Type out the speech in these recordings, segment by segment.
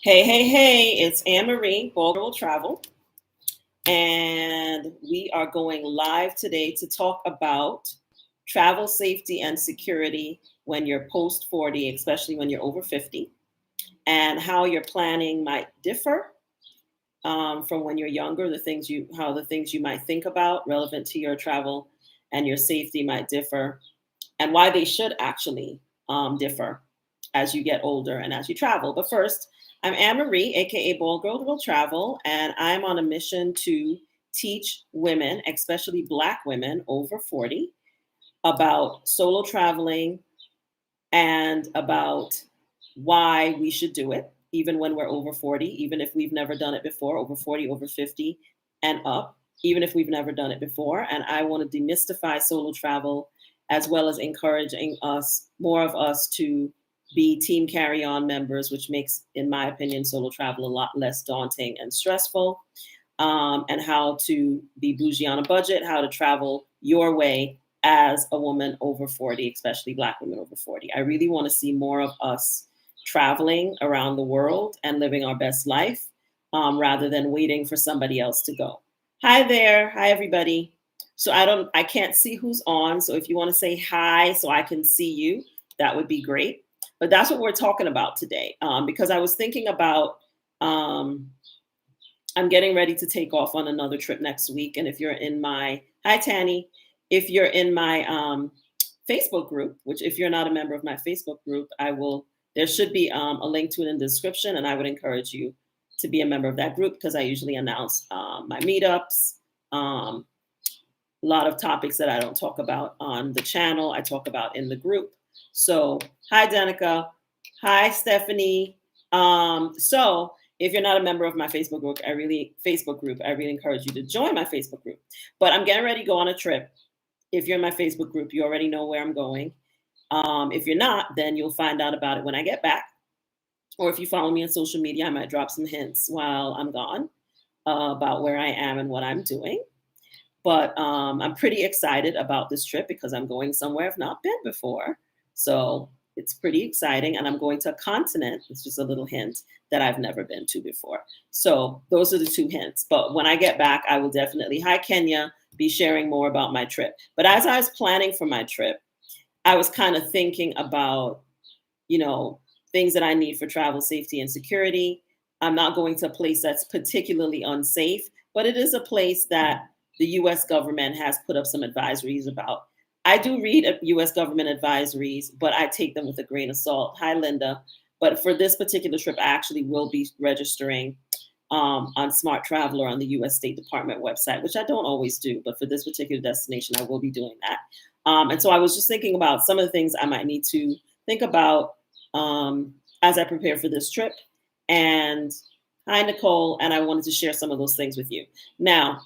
Hey, it's Anne-Marie, BaldGirlWillTravel, and we are going live today to talk about travel safety and security when you're post 40, especially when you're over 50, and how your planning might differ from when you're younger. How the things you might think about relevant to your travel and your safety might differ, and why they should actually differ as you get older and as you travel. But first, I'm Anne Marie, aka Bald Girl Will Travel, and I'm on a mission to teach women, especially Black women over 40, about solo traveling and about why we should do it, even when we're over 40, even if we've never done it before, over 40, over 50, and up, even if we've never done it before. And I want to demystify solo travel as well as encouraging more of us, to be team carry on members, which makes, in my opinion, solo travel a lot less daunting and stressful. And how to be bougie on a budget, how to travel your way as a woman over 40, especially Black women over 40. I really want to see more of us traveling around the world and living our best life, rather than waiting for somebody else to go. Hi there. Hi, everybody. So I can't see who's on. So if you want to say hi so I can see you, that would be great. But that's what we're talking about today, because I was thinking about, I'm getting ready to take off on another trip next week. And if you're in my, hi, Tanny, if you're in my Facebook group, which if you're not a member of my Facebook group, there should be a link to it in the description. And I would encourage you to be a member of that group, because I usually announce my meetups, a lot of topics that I don't talk about on the channel, I talk about in the group. So hi, Danica. Hi, Stephanie. So if you're not a member of my Facebook group, I really encourage you to join my Facebook group. But I'm getting ready to go on a trip. If you're in my Facebook group, you already know where I'm going. If you're not, then you'll find out about it when I get back. Or if you follow me on social media, I might drop some hints while I'm gone about where I am and what I'm doing. But I'm pretty excited about this trip because I'm going somewhere I've not been before. So it's pretty exciting. And I'm going to a continent, it's just a little hint, that I've never been to before. So those are the two hints. But when I get back, I will definitely, hi, Kenya, be sharing more about my trip. But as I was planning for my trip, I was kind of thinking about, things that I need for travel safety and security. I'm not going to a place that's particularly unsafe, but it is a place that the US government has put up some advisories about. I do read US government advisories, but I take them with a grain of salt. Hi, Linda. But for this particular trip, I actually will be registering on Smart Traveler on the US State Department website, which I don't always do. But for this particular destination, I will be doing that. And so I was just thinking about some of the things I might need to think about as I prepare for this trip. And hi, Nicole. And I wanted to share some of those things with you. Now,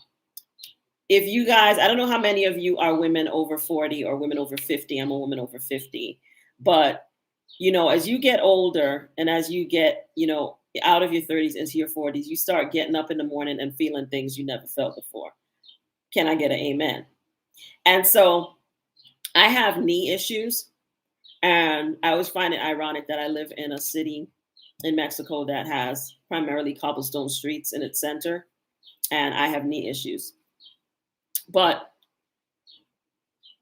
if you guys, I don't know how many of you are women over 40 or women over 50. I'm a woman over 50. But, as you get older and as you get, out of your 30s into your 40s, you start getting up in the morning and feeling things you never felt before. Can I get an amen? And so I have knee issues. And I always find it ironic that I live in a city in Mexico that has primarily cobblestone streets in its center, and I have knee issues. But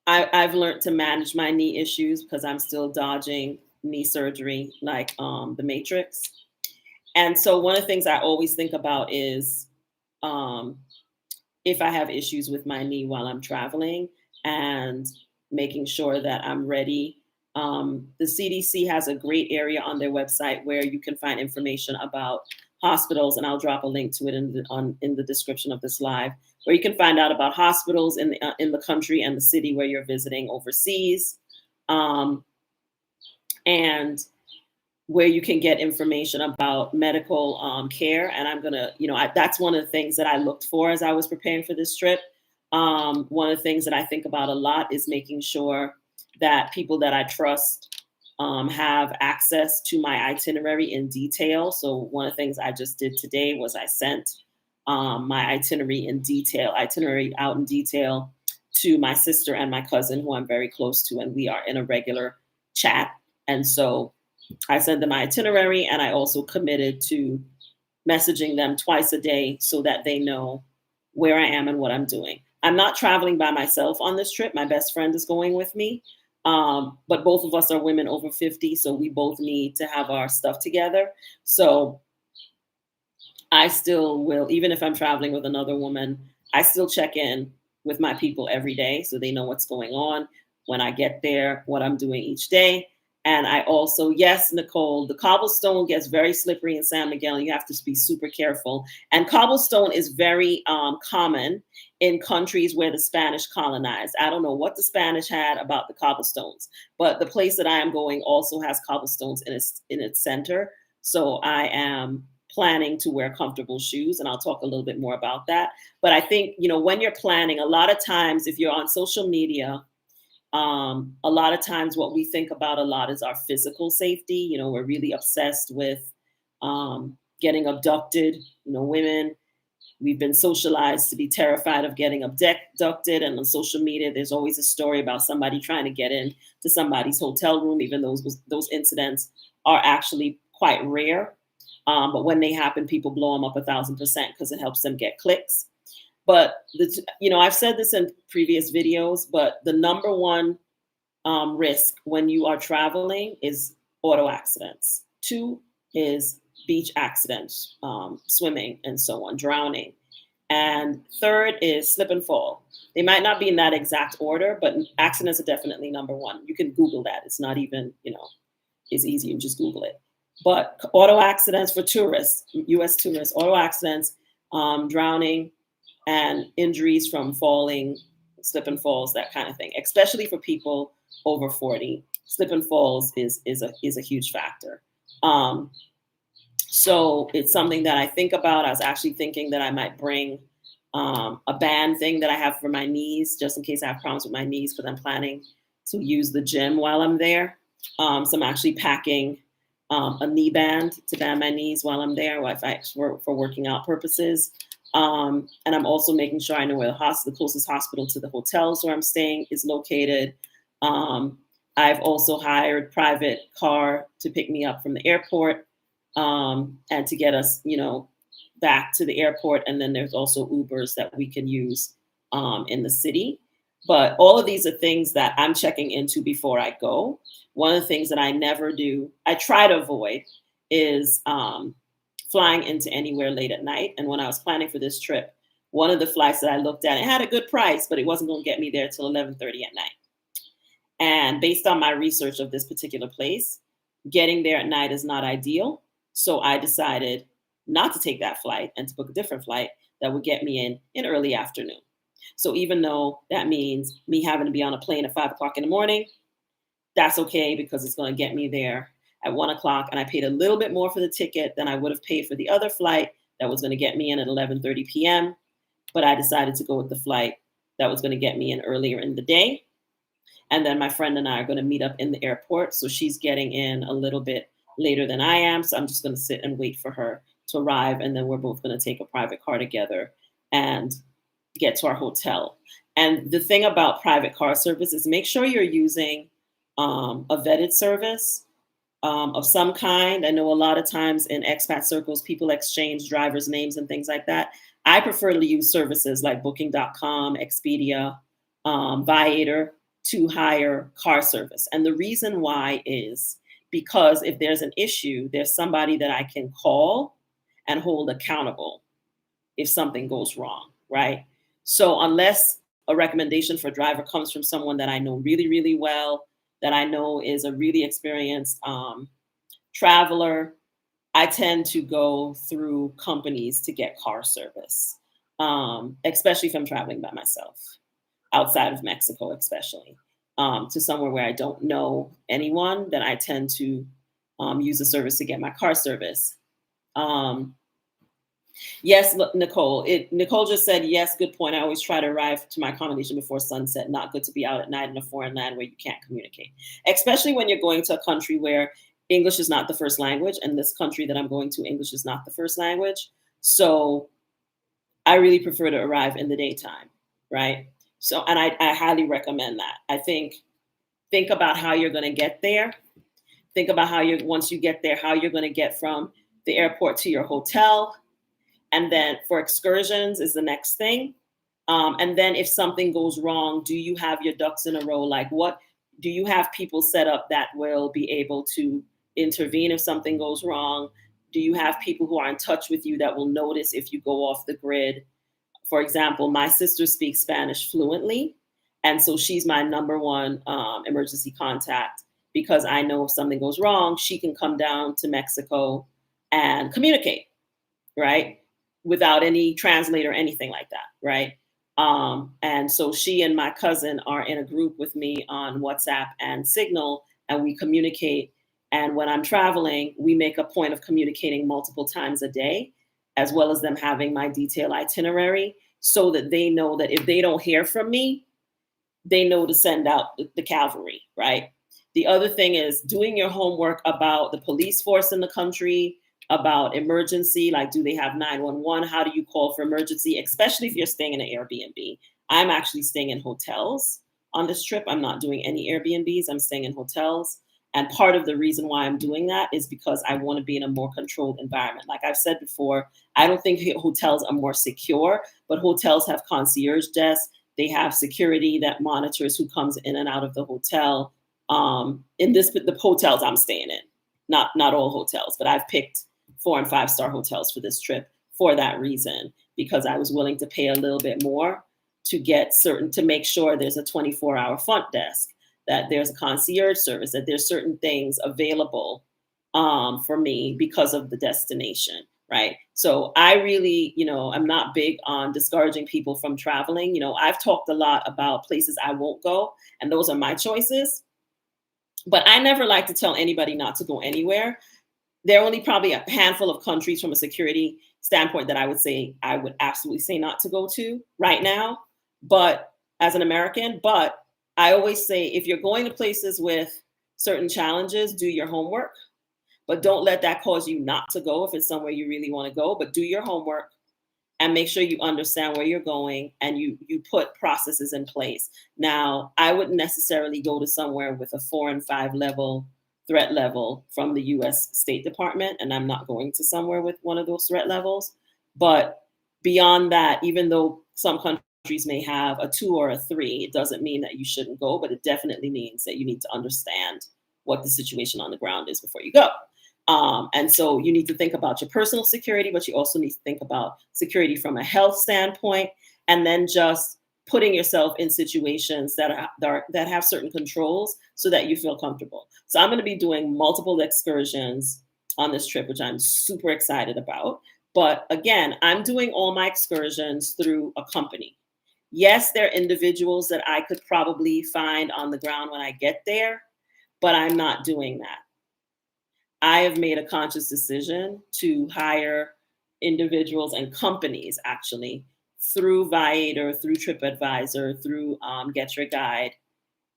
I've learned to manage my knee issues because I'm still dodging knee surgery like the Matrix. And so one of the things I always think about is if I have issues with my knee while I'm traveling, and making sure that I'm ready. The CDC has a great area on their website where you can find information about hospitals, and I'll drop a link to it in the description of this live, where you can find out about hospitals in the country and the city where you're visiting overseas, and where you can get information about medical care. And I'm gonna, that's one of the things that I looked for as I was preparing for this trip. One of the things that I think about a lot is making sure that people that I trust have access to my itinerary in detail. So one of the things I just did today was I sent my itinerary out in detail to my sister and my cousin, who I'm very close to, and we are in a regular chat. And so I send them my itinerary, and I also committed to messaging them twice a day so that they know where I am and what I'm doing. I'm not traveling by myself on this trip. My best friend is going with me. But both of us are women over 50, so we both need to have our stuff together. So I still will, even if I'm traveling with another woman, I still check in with my people every day so they know what's going on when I get there, what I'm doing each day. And I also, yes, Nicole, the cobblestone gets very slippery in San Miguel, and you have to be super careful. And cobblestone is very common in countries where the Spanish colonized. I don't know what the Spanish had about the cobblestones, but the place that I am going also has cobblestones in its center. So I am planning to wear comfortable shoes, and I'll talk a little bit more about that. But I think, when you're planning, a lot of times if you're on social media, a lot of times what we think about a lot is our physical safety. We're really obsessed with getting abducted. Women, we've been socialized to be terrified of getting abducted. And on social media, there's always a story about somebody trying to get in to somebody's hotel room, even though those incidents are actually quite rare. But when they happen, people blow them up 1,000% because it helps them get clicks. But I've said this in previous videos, but the number one risk when you are traveling is auto accidents. 2 is beach accidents, swimming and so on, drowning. And 3rd is slip and fall. They might not be in that exact order, but accidents are definitely number 1. You can Google that. It's not even, it's easy. You just Google it. But auto accidents for tourists, U.S. tourists, auto accidents, drowning, and injuries from falling, slip and falls, that kind of thing. Especially for people over 40, slip and falls is a huge factor. So it's something that I think about. I was actually thinking that I might bring a band thing that I have for my knees, just in case I have problems with my knees, because I'm planning to use the gym while I'm there. So I'm actually packing a knee band to band my knees while I'm there, for working out purposes. And I'm also making sure I know where the closest hospital to the hotels where I'm staying is located. I've also hired private car to pick me up from the airport and to get us, back to the airport. And then there's also Ubers that we can use in the city. But all of these are things that I'm checking into before I go. One of the things that I never do, I try to avoid, is flying into anywhere late at night. And when I was planning for this trip, one of the flights that I looked at, it had a good price, but it wasn't going to get me there till 11:30 at night. And based on my research of this particular place, getting there at night is not ideal. So I decided not to take that flight and to book a different flight that would get me in early afternoon. So even though that means me having to be on a plane at 5 o'clock in the morning, that's okay because it's going to get me there at 1 o'clock. And I paid a little bit more for the ticket than I would have paid for the other flight that was going to get me in at 11:30 p.m. But I decided to go with the flight that was going to get me in earlier in the day. And then my friend and I are going to meet up in the airport. So she's getting in a little bit later than I am. So I'm just going to sit and wait for her to arrive. And then we're both going to take a private car together and get to our hotel. And the thing about private car service is make sure you're using a vetted service of some kind. I know a lot of times in expat circles, people exchange drivers' names and things like that. I prefer to use services like Booking.com, Expedia, Viator to hire car service. And the reason why is because if there's an issue, there's somebody that I can call and hold accountable if something goes wrong, right? So unless a recommendation for a driver comes from someone that I know really, really well, that I know is a really experienced traveler, I tend to go through companies to get car service, especially if I'm traveling by myself, outside of Mexico, especially to somewhere where I don't know anyone, then I tend to use the service to get my car service. Yes, Nicole. Nicole just said, yes, good point. I always try to arrive to my accommodation before sunset. Not good to be out at night in a foreign land where you can't communicate, especially when you're going to a country where English is not the first language. And this country that I'm going to, English is not the first language. So I really prefer to arrive in the daytime, right? So, and I highly recommend that. I think about how you're going to get there. Think about how you're, once you get there, how you're going to get from the airport to your hotel. And then for excursions is the next thing. And then if something goes wrong, do you have your ducks in a row? Like, what do you have people set up that will be able to intervene if something goes wrong? Do you have people who are in touch with you that will notice if you go off the grid? For example, my sister speaks Spanish fluently. And so she's my number one emergency contact, because I know if something goes wrong, she can come down to Mexico and communicate, right? Without any translator or anything like that, right? And so she and my cousin are in a group with me on WhatsApp and Signal, and we communicate. And when I'm traveling, we make a point of communicating multiple times a day, as well as them having my detailed itinerary, so that they know that if they don't hear from me, they know to send out the cavalry, right? The other thing is doing your homework about the police force in the country, about emergency, like do they have 911? How do you call for emergency, especially if you're staying in an Airbnb? I'm actually staying in hotels on this trip. I'm not doing any Airbnbs. I'm staying in hotels. And part of the reason why I'm doing that is because I want to be in a more controlled environment. Like I've said before, I don't think hotels are more secure, but hotels have concierge desks. They have security that monitors who comes in and out of the hotel. In the hotels I'm staying in, not all hotels, but I've picked 4 and 5 star hotels for this trip for that reason, because I was willing to pay a little bit more to make sure there's a 24-hour front desk, that there's a concierge service, that there's certain things available for me because of the destination, right? So I really, I'm not big on discouraging people from traveling. I've talked a lot about places I won't go, and those are my choices. But I never like to tell anybody not to go anywhere. There are only probably a handful of countries from a security standpoint that I would absolutely say not to go to right now, but as an American. But I always say, if you're going to places with certain challenges, do your homework, but don't let that cause you not to go if it's somewhere you really want to go. But do your homework and make sure you understand where you're going, and you put processes in place. Now, I wouldn't necessarily go to somewhere with a 4 and 5 level threat level from the US State Department, and I'm not going to somewhere with one of those threat levels. But beyond that, even though some countries may have a 2 or a 3, it doesn't mean that you shouldn't go, but it definitely means that you need to understand what the situation on the ground is before you go. And so you need to think about your personal security, but you also need to think about security from a health standpoint, and then just putting yourself in situations that have certain controls so that you feel comfortable. So I'm going to be doing multiple excursions on this trip, which I'm super excited about. But again, I'm doing all my excursions through a company. Yes, there are individuals that I could probably find on the ground when I get there, but I'm not doing that. I have made a conscious decision to hire individuals and companies, actually, through Viator, through TripAdvisor, through Get Your Guide,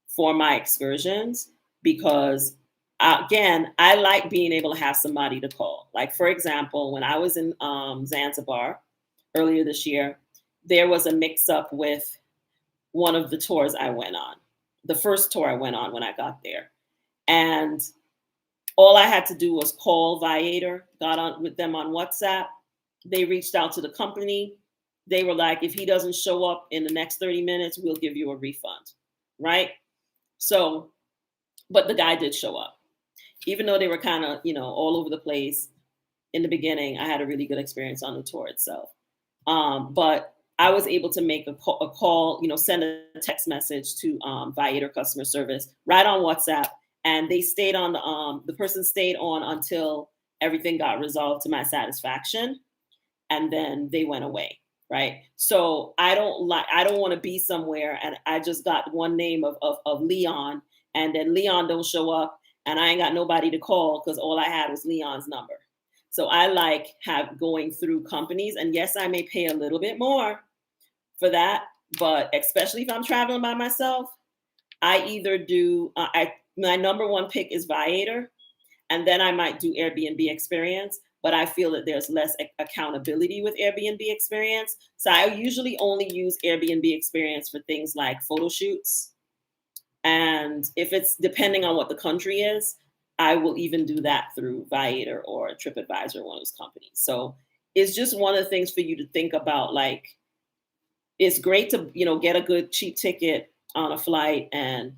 for my excursions, because again, I like being able to have somebody to call. Like, for example, when I was in Zanzibar earlier this year, there was a mix up with one of the tours I went on, the first tour I went on when I got there. And all I had to do was call Viator, got on with them on WhatsApp. They reached out to the company. They were like, if he doesn't show up in the next 30 minutes, we'll give you a refund, right? So, but the guy did show up. Even though they were kind of, all over the place in the beginning, I had a really good experience on the tour itself. But I was able to make a call, send a text message to Viator customer service right on WhatsApp. And they stayed on the person stayed on until everything got resolved to my satisfaction. And then they went away. Right. So I don't want to be somewhere and I just got one name of Leon, and then Leon don't show up and I ain't got nobody to call because all I had was Leon's number. So I like going through companies, and yes, I may pay a little bit more for that, but especially if I'm traveling by myself, I either do, my number one pick is Viator, and then I might do Airbnb Experience, but I feel that there's less accountability with Airbnb Experience. So I usually only use Airbnb Experience for things like photo shoots. And if it's depending on what the country is, I will even do that through Viator or TripAdvisor, one of those companies. So it's just one of the things for you to think about. Like, it's great to, get a good cheap ticket on a flight and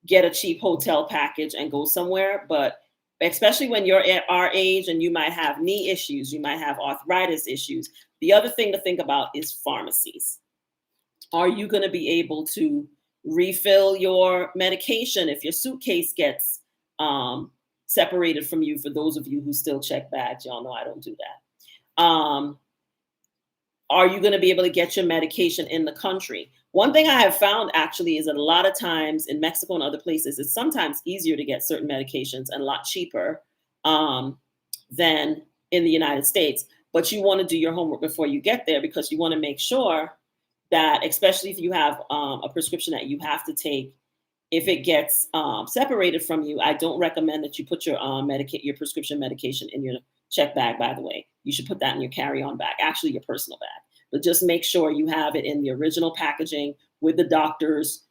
get a cheap hotel package and go somewhere. But especially when you're at our age and you might have knee issues, you might have arthritis issues. The other thing to think about is pharmacies. Are you going to be able to refill your medication if your suitcase gets separated from you? For those of you who still check bags, y'all know I don't do that. Are you going to be able to get your medication in the country? One thing I have found actually is that a lot of times in Mexico and other places, it's sometimes easier to get certain medications and a lot cheaper than in the United States. But you want to do your homework before you get there, because you want to make sure that, especially if you have a prescription that you have to take, if it gets separated from you, I don't recommend that you put your your prescription medication in your check bag, by the way. You should put that in your carry-on bag, actually your personal bag. But just make sure you have it in the original packaging with the doctor's,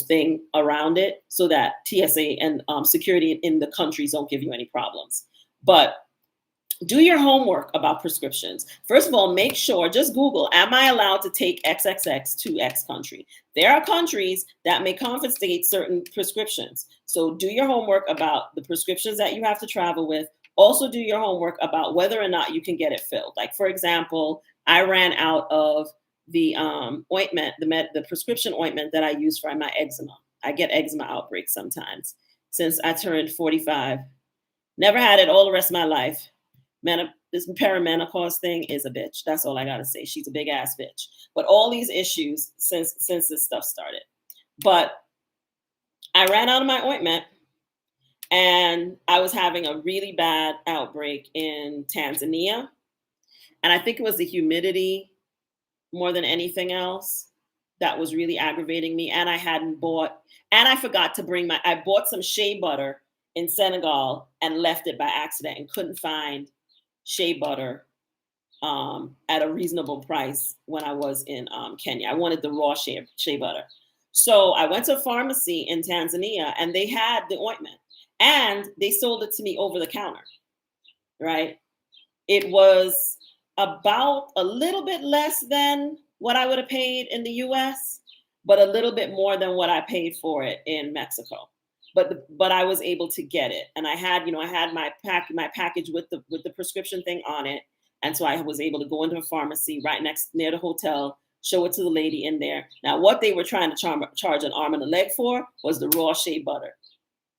thing around it, so that TSA and security in the countries don't give you any problems. But do your homework about prescriptions. First of all, make sure, just Google, am I allowed to take XXX to X country? There are countries that may confiscate certain prescriptions. So do your homework about the prescriptions that you have to travel with. Also do your homework about whether or not you can get it filled. Like, for example, I ran out of the ointment, the prescription ointment that I use for my eczema. I get eczema outbreaks sometimes since I turned 45. Never had it all the rest of my life. This perimenopause thing is a bitch. That's all I gotta say. She's a big ass bitch. But all these issues since this stuff started. But I ran out of my ointment, and I was having a really bad outbreak in Tanzania. And I think it was the humidity more than anything else that was really aggravating me. And I forgot to bring I bought some shea butter in Senegal and left it by accident and couldn't find shea butter at a reasonable price when I was in Kenya. I wanted the raw shea butter. So I went to a pharmacy in Tanzania and they had the ointment and they sold it to me over the counter, right? It was about a little bit less than what I would have paid in the US, but a little bit more than what I paid for it in Mexico. But I was able to get it, and I had my package with the prescription thing on it, and so I was able to go into a pharmacy right near the hotel, show it to the lady in there. Now, what they were trying to charge an arm and a leg for was the raw shea butter.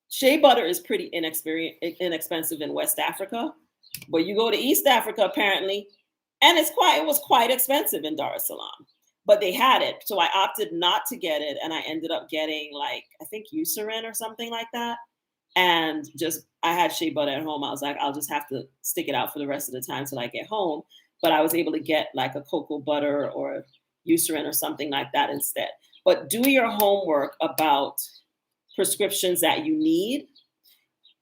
Shea butter is pretty inexpensive in West Africa, but you go to East Africa apparently, and it was quite expensive in Dar es Salaam. But they had it, so I opted not to get it, and I ended up getting, like, I think Eucerin or something like that. And I had shea butter at home. I was like, I'll just have to stick it out for the rest of the time till I get home. But I was able to get like a cocoa butter or Eucerin or something like that instead. But do your homework about prescriptions that you need,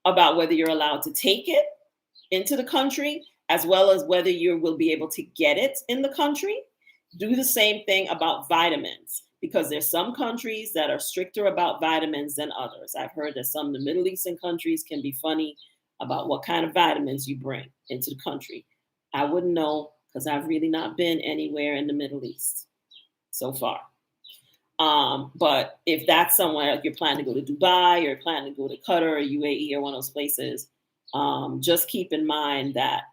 about whether you're allowed to take it into the country, as well as whether you will be able to get it in the country. Do the same thing about vitamins, because there's some countries that are stricter about vitamins than others. I've heard that some of the Middle Eastern countries can be funny about what kind of vitamins you bring into the country. I wouldn't know, because I've really not been anywhere in the Middle East so far. But if that's somewhere, if you're planning to go to Dubai, or you're planning to go to Qatar or UAE or one of those places, just keep in mind that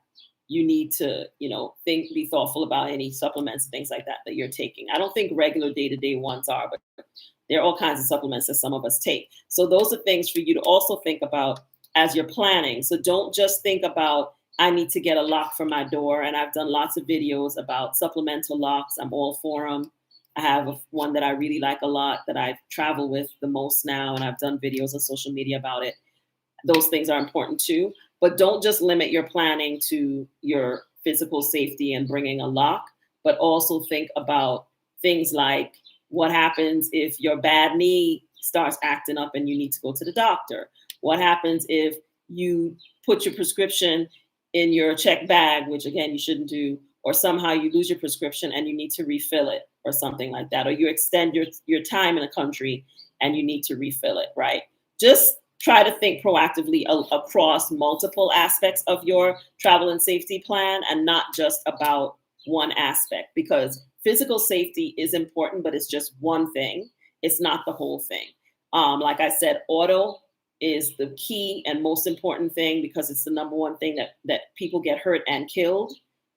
you need to, be thoughtful about any supplements and things like that you're taking. I don't think regular day-to-day ones are, but there are all kinds of supplements that some of us take. So those are things for you to also think about as you're planning. So don't just think about, I need to get a lock for my door. And I've done lots of videos about supplemental locks. I'm all for them. I have one that I really like a lot that I travel with the most now, and I've done videos on social media about it. Those things are important too. But don't just limit your planning to your physical safety and bringing a lock, but also think about things like what happens if your bad knee starts acting up and you need to go to the doctor? What happens if you put your prescription in your check bag, which again, you shouldn't do, or somehow you lose your prescription and you need to refill it or something like that, or you extend your time in a country and you need to refill it, right? Just try to think proactively across multiple aspects of your travel and safety plan and not just about one aspect, because physical safety is important, but it's just one thing. It's not the whole thing. Like I said, auto is the key and most important thing because it's the number one thing that people get hurt and killed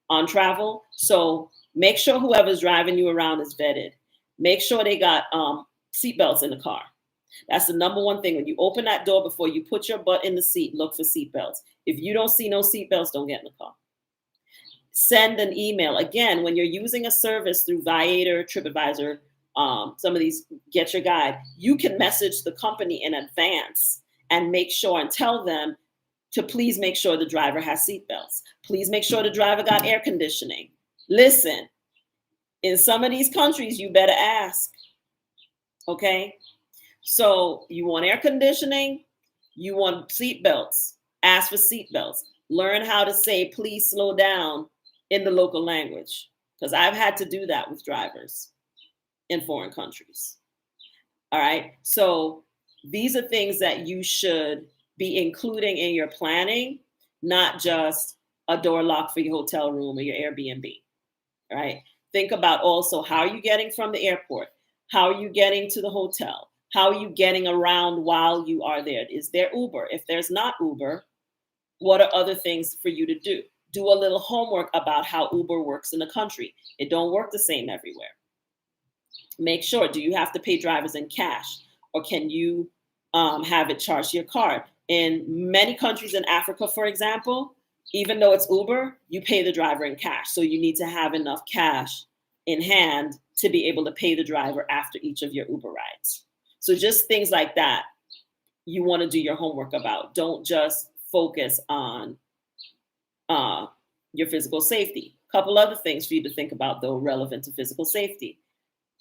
on travel. So make sure whoever's driving you around is vetted. Make sure they got seatbelts in the car. That's the number one thing. When you open that door, before you put your butt in the seat, look for seatbelts. If you don't see no seatbelts, don't get in the car. Send an email. Again, when you're using a service through Viator, TripAdvisor, some of these, Get Your Guide, you can message the company in advance and make sure and tell them to please make sure the driver has seatbelts. Please make sure the driver got air conditioning. Listen, in some of these countries, you better ask. Okay? So you want air conditioning, you want seatbelts, ask for seatbelts. Learn how to say, please slow down in the local language, because I've had to do that with drivers in foreign countries. All right. So these are things that you should be including in your planning, not just a door lock for your hotel room or your Airbnb. All right. Think about also, how are you getting from the airport? How are you getting to the hotel? How are you getting around while you are there? Is there Uber? If there's not Uber, what are other things for you to do? Do a little homework about how Uber works in the country. It don't work the same everywhere. Make sure, do you have to pay drivers in cash, or can you have it charged to your card? In many countries in Africa, for example, even though it's Uber, you pay the driver in cash. So you need to have enough cash in hand to be able to pay the driver after each of your Uber rides. So just things like that, you want to do your homework about. Don't just focus on your physical safety. A couple other things for you to think about, though, relevant to physical safety.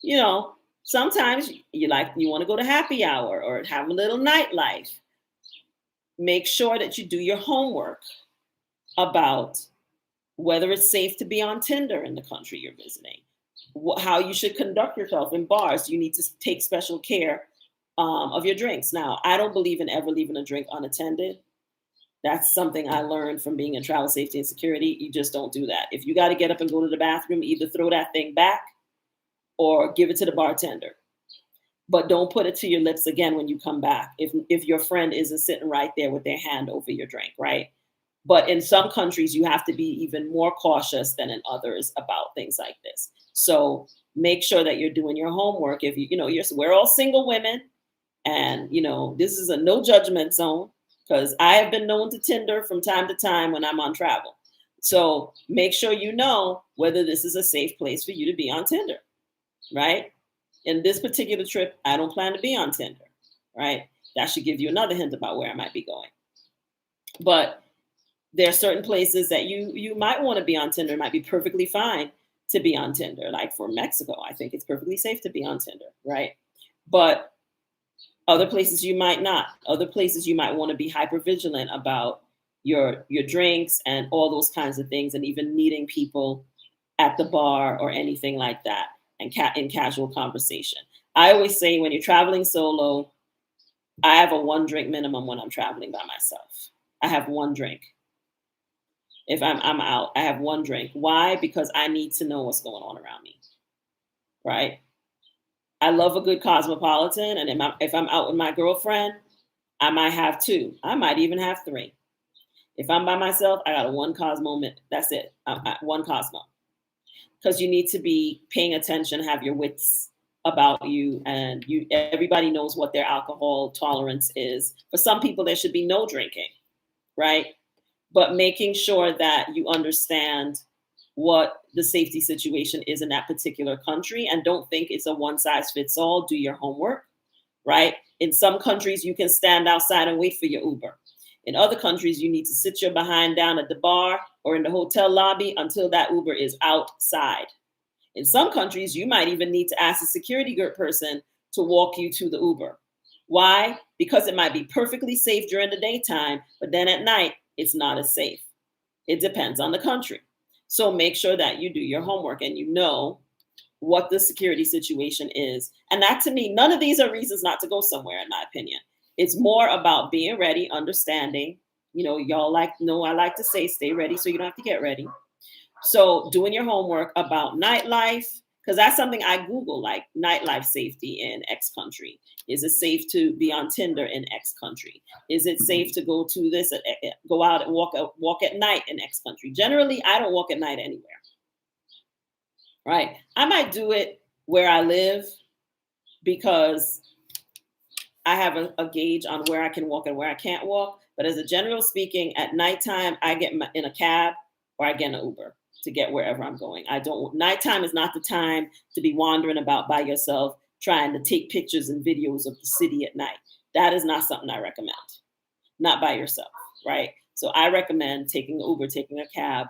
You know, sometimes you want to go to happy hour or have a little nightlife. Make sure that you do your homework about whether it's safe to be on Tinder in the country you're visiting, how you should conduct yourself in bars. You need to take special care of your drinks. Now, I don't believe in ever leaving a drink unattended. That's something I learned from being in travel safety and security. You just don't do that. If you got to get up and go to the bathroom, either throw that thing back or give it to the bartender. But don't put it to your lips again when you come back if your friend isn't sitting right there with their hand over your drink, right? But in some countries, you have to be even more cautious than in others about things like this. So make sure that you're doing your homework. If we're all single women, and this is a no judgment zone, because I have been known to Tinder from time to time when I'm on travel. So make sure you know whether this is a safe place for you to be on Tinder, right? In this particular trip, I don't plan to be on Tinder, right? That should give you another hint about where I might be going. But there are certain places that you might want to be on Tinder. It might be perfectly fine to be on Tinder. Like for Mexico, I think it's perfectly safe to be on Tinder, right? But other places you might not. Other places you might want to be hyper vigilant about your drinks and all those kinds of things, and even meeting people at the bar or anything like that, and in casual conversation. I always say, when you're traveling solo, I have a 1 drink minimum when I'm traveling by myself. I have 1 drink. If I'm out, I have 1 drink. Why? Because I need to know what's going on around me, right? I love a good cosmopolitan, and if I'm out with my girlfriend, I might have 2. I might even have 3. If I'm by myself, I got a 1 Cosmo. That's it. 1 Cosmo. Because you need to be paying attention, have your wits about you, and everybody knows what their alcohol tolerance is. For some people, there should be no drinking, right? But making sure that you understand what the safety situation is in that particular country, and don't think it's a one size fits all. Do your homework, right? In some countries, you can stand outside and wait for your Uber. In other countries, you need to sit your behind down at the bar or in the hotel lobby until that Uber is outside. In some countries, you might even need to ask a security guard person to walk you to the Uber. Why? Because it might be perfectly safe during the daytime, but then at night, it's not as safe. It depends on the country. So make sure that you do your homework and you know what the security situation is. And that, to me, none of these are reasons not to go somewhere, in my opinion. It's more about being ready, understanding. Y'all I like to say stay ready so you don't have to get ready. So doing your homework about nightlife, because that's something I Google, like nightlife safety in X country. Is it safe to be on Tinder in X country? Is it safe to go to this, go out and walk at night in X country? Generally, I don't walk at night anywhere, right? I might do it where I live because I have a gauge on where I can walk and where I can't walk. But as a general speaking, at nighttime, I get in a cab or I get an Uber to get wherever I'm going. Nighttime is not the time to be wandering about by yourself, trying to take pictures and videos of the city at night. That is not something I recommend, not by yourself, right? So I recommend taking an Uber, taking a cab.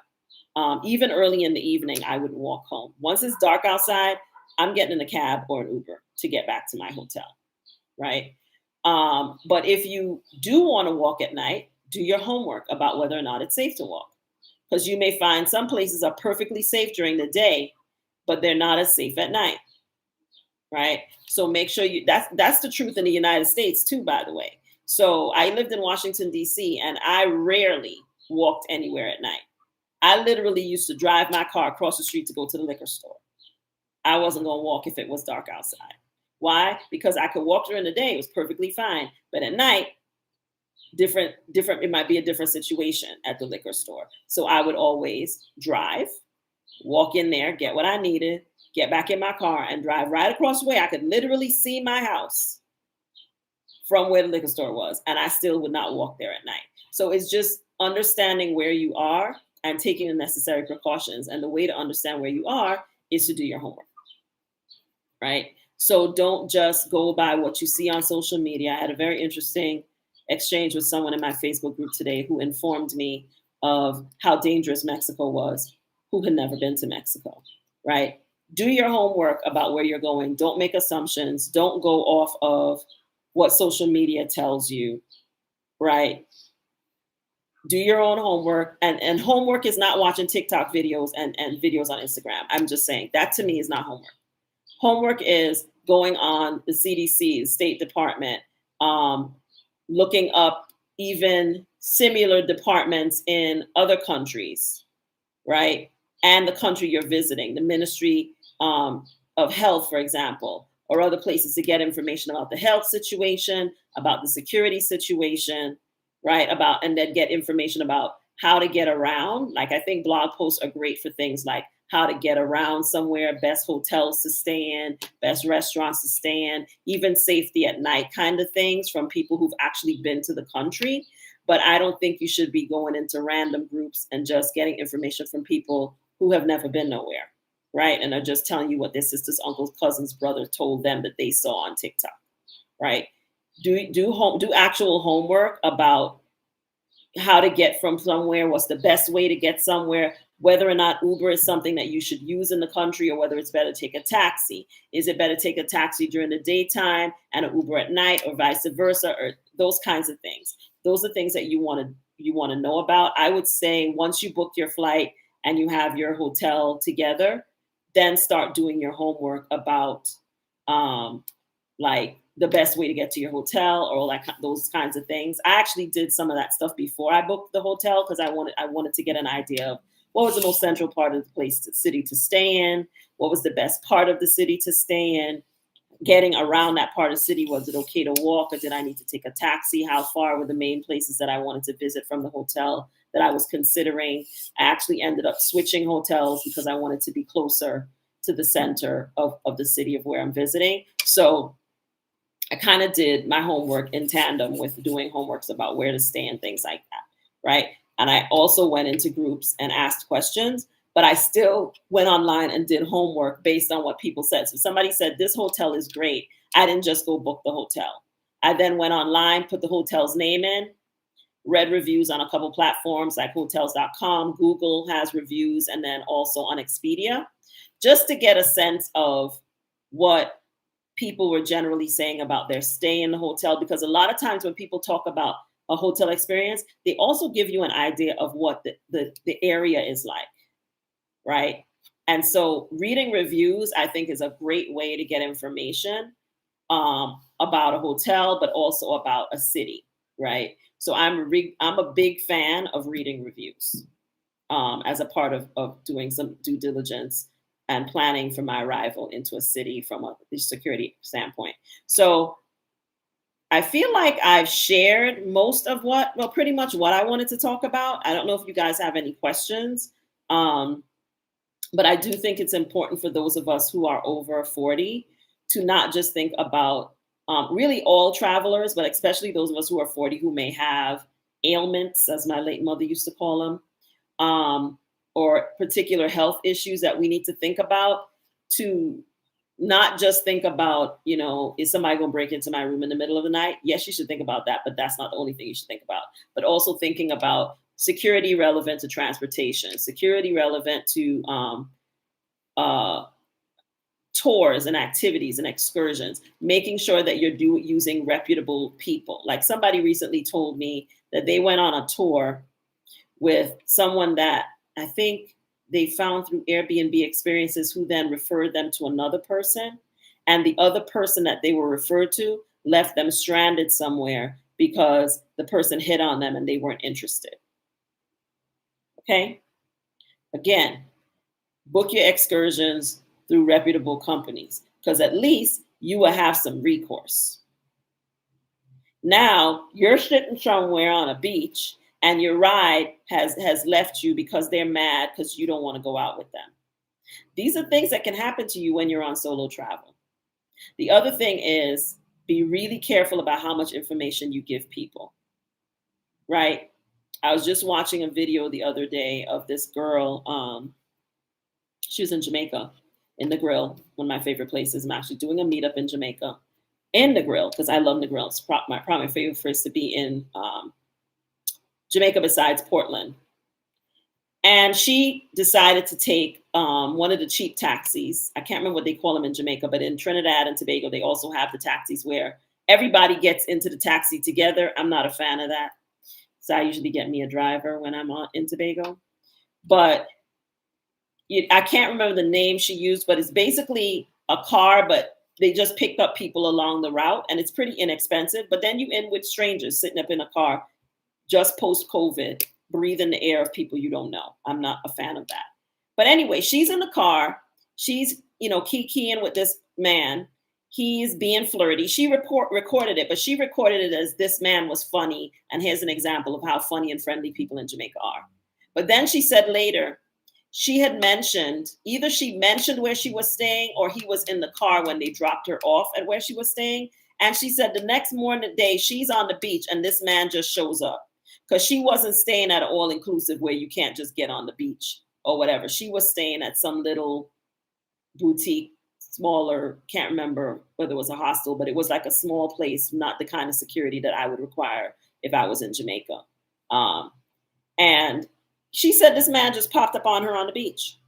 Even early in the evening, I would walk home. Once it's dark outside, I'm getting in a cab or an Uber to get back to my hotel, right? But if you do want to walk at night, do your homework about whether or not it's safe to walk. Because you may find some places are perfectly safe during the day, but they're not as safe at night, right? So make sure that's the truth in the United States too, by the way. So I lived in Washington, D.C., and I rarely walked anywhere at night. I literally used to drive my car across the street to go to the liquor store. I wasn't going to walk if it was dark outside. Why? Because I could walk during the day. It was perfectly fine. But at night, it might be a different situation at the liquor store. So I would always drive, walk in there, get what I needed, get back in my car and drive right across the way. I could literally see my house from where the liquor store was, and I still would not walk there at night. So it's just understanding where you are and taking the necessary precautions. And the way to understand where you are is to do your homework, right? So don't just go by what you see on social media. I had a very interesting exchange with someone in my Facebook group today who informed me of how dangerous Mexico was, who had never been to Mexico, right? Do your homework about where you're going. Don't make assumptions. Don't go off of what social media tells you, right? Do your own homework. And homework is not watching TikTok videos and videos on Instagram. I'm just saying that to me is not homework. Homework is going on the CDC, the State Department, looking up even similar departments in other countries, right? And the country you're visiting, the Ministry of Health, for example, or other places to get information about the health situation, about the security situation, right? And then get information about how to get around. Like, I think blog posts are great for things like how to get around somewhere, best hotels to stay in, best restaurants to stay in, even safety at night kind of things from people who've actually been to the country. But I don't think you should be going into random groups and just getting information from people who have never been nowhere, right? And are just telling you what their sisters, uncles, cousins, brother told them that they saw on TikTok, right? Do actual homework about how to get from somewhere, what's the best way to get somewhere, whether or not Uber is something that you should use in the country, or whether it's better to take a taxi. Is it better to take a taxi during the daytime and an Uber at night, or vice versa, or those kinds of things? Those are things that you want to know about. I would say once you book your flight and you have your hotel together, then start doing your homework about like the best way to get to your hotel, or like those kinds of things. I actually did some of that stuff before I booked the hotel because I wanted to get an idea of what was the most central part of the city to stay in, what was the best part of the city to stay in, getting around that part of the city. Was it okay to walk, or did I need to take a taxi? How far were the main places that I wanted to visit from the hotel that I was considering? I actually ended up switching hotels because I wanted to be closer to the center of the city of where I'm visiting. So I kind of did my homework in tandem with doing homeworks about where to stay and things like that, right? And I also went into groups and asked questions, but I still went online and did homework based on what people said. So somebody said, this hotel is great. I didn't just go book the hotel. I then went online, put the hotel's name in, read reviews on a couple platforms like hotels.com, Google has reviews, and then also on Expedia, just to get a sense of what people were generally saying about their stay in the hotel. Because a lot of times when people talk about a hotel experience, they also give you an idea of what the area is like, right? And so reading reviews, I think, is a great way to get information. about a hotel, but also about a city, right? So I'm a big fan of reading reviews as a part of doing some due diligence and planning for my arrival into a city from a security standpoint. So I feel like I've shared most of well, pretty much what I wanted to talk about. I don't know if you guys have any questions, um, but I do think it's important for those of us who are over 40 to not just think about really all travelers, but especially those of us who are 40 who may have ailments, as my late mother used to call them, or particular health issues that we need to think about, to not just think about, is somebody going to break into my room in the middle of the night? Yes, you should think about that, but that's not the only thing you should think about. But also thinking about security relevant to transportation, security relevant to uh, tours and activities and excursions, making sure that you're using reputable people. Like somebody recently told me that they went on a tour with someone that I think they found through Airbnb experiences, who then referred them to another person. And the other person that they were referred to left them stranded somewhere because the person hit on them and they weren't interested. Okay. Again, book your excursions through reputable companies, because at least you will have some recourse. Now you're sitting somewhere on a beach and your ride has left you because they're mad because you don't want to go out with them. These are things that can happen to you when you're on solo travel. The other thing is, be really careful about how much information you give people, right? I was just watching a video the other day of this girl. She was in Jamaica, in the Grill, one of my favorite places. I'm actually doing a meetup in Jamaica in the Grill because I love the Grill. It's probably my favorite place to be in Jamaica besides Portland. And she decided to take one of the cheap taxis. I can't remember what they call them in Jamaica, but in Trinidad and Tobago, they also have the taxis where everybody gets into the taxi together. I'm not a fan of that. So I usually get me a driver when I'm in Tobago. But I can't remember the name she used, but it's basically a car, but they just picked up people along the route, and it's pretty inexpensive. But then you end with strangers sitting up in a car just post-COVID, breathing the air of people you don't know. I'm not a fan of that. But anyway, she's in the car. She's, kikiing with this man. He's being flirty. She recorded it, but she recorded it as this man was funny. And here's an example of how funny and friendly people in Jamaica are. But then she said later, she mentioned where she was staying, or he was in the car when they dropped her off at where she was staying. And she said the next day, she's on the beach and this man just shows up, because she wasn't staying at an all-inclusive where you can't just get on the beach or whatever. She was staying at some little boutique, smaller, can't remember whether it was a hostel, but it was like a small place, not the kind of security that I would require if I was in Jamaica. And she said this man just popped up on her on the beach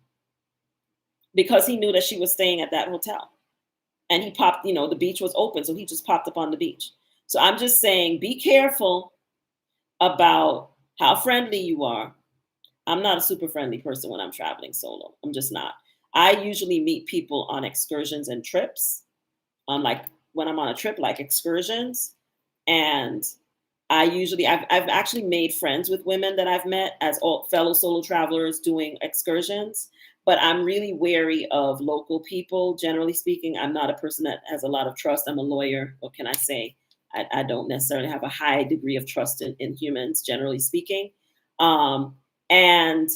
because he knew that she was staying at that hotel. And he popped, the beach was open, so he just popped up on the beach. So I'm just saying, be careful about how friendly you are. I'm not a super friendly person when I'm traveling solo. I'm just not. I usually meet people on excursions and trips, like when I'm on a trip, like excursions. And I've actually made friends with women that I've met as fellow solo travelers doing excursions, but I'm really wary of local people. Generally speaking, I'm not a person that has a lot of trust. I'm a lawyer. What can I say? I don't necessarily have a high degree of trust in humans, generally speaking. And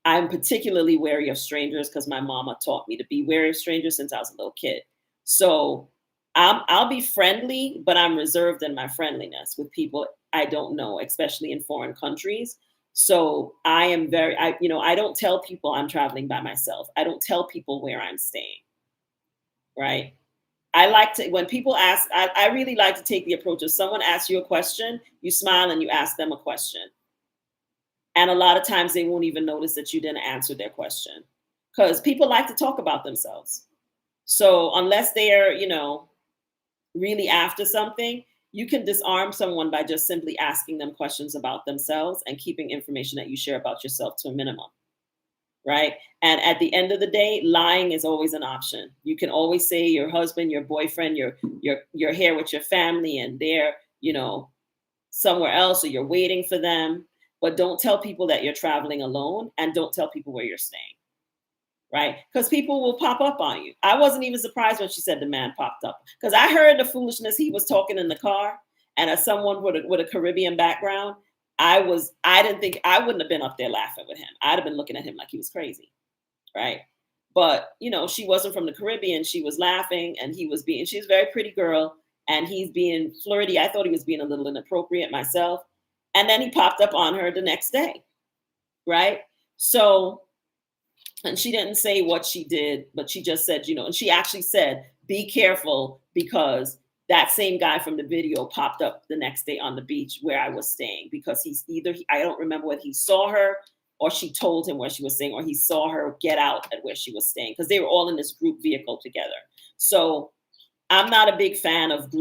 I'm particularly wary of strangers because my mama taught me to be wary of strangers since I was a little kid. So I'll be friendly, but I'm reserved in my friendliness with people I don't know, especially in foreign countries. So I am I don't tell people I'm traveling by myself. I don't tell people where I'm staying, right? I like to, when people ask, I really like to take the approach of someone asks you a question, you smile and you ask them a question. And a lot of times they won't even notice that you didn't answer their question, because people like to talk about themselves. So unless they're, really after something, you can disarm someone by just simply asking them questions about themselves and keeping information that you share about yourself to a minimum, right? And at the end of the day, lying is always an option. You can always say your husband, your boyfriend, you're here with your family and they're, somewhere else, or you're waiting for them. But don't tell people that you're traveling alone, and don't tell people where you're staying, right? Because people will pop up on you. I wasn't even surprised when she said the man popped up, because I heard the foolishness he was talking in the car. And as someone with a Caribbean background, I didn't think, I wouldn't have been up there laughing with him. I'd have been looking at him like he was crazy, right? But she wasn't from the Caribbean. She was laughing, and she's a very pretty girl, and he's being flirty. I thought he was being a little inappropriate myself. And then he popped up on her the next day, right? So, and she didn't say what she did, but she just said, and she actually said, be careful, because that same guy from the video popped up the next day on the beach where I was staying, because I don't remember whether he saw her or she told him where she was staying, or he saw her get out at where she was staying, because they were all in this group vehicle together. So I'm not a big fan of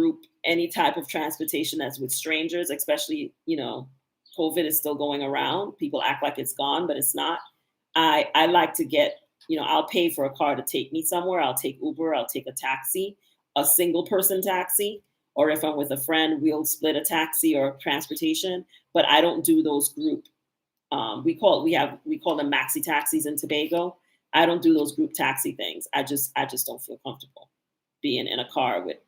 any type of transportation that's with strangers, especially, COVID is still going around. People act like it's gone, but it's not. I like to get, I'll pay for a car to take me somewhere. I'll take Uber, I'll take a taxi, a single person taxi, or if I'm with a friend, we'll split a taxi or transportation, but I don't do those group. We call them maxi taxis in Tobago. I don't do those group taxi things. I just don't feel comfortable being in a car with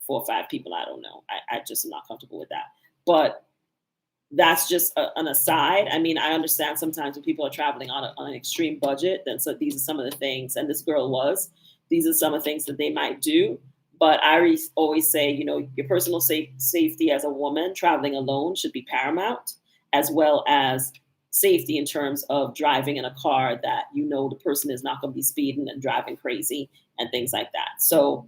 4 or 5 people. I don't know. I just am not comfortable with that. But that's just an aside. I mean, I understand sometimes when people are traveling on an extreme budget, then so these are some of the things, and this girl these are some of the things that they might do. But I always say, your personal safety as a woman traveling alone should be paramount, as well as safety in terms of driving in a car that the person is not going to be speeding and driving crazy and things like that. So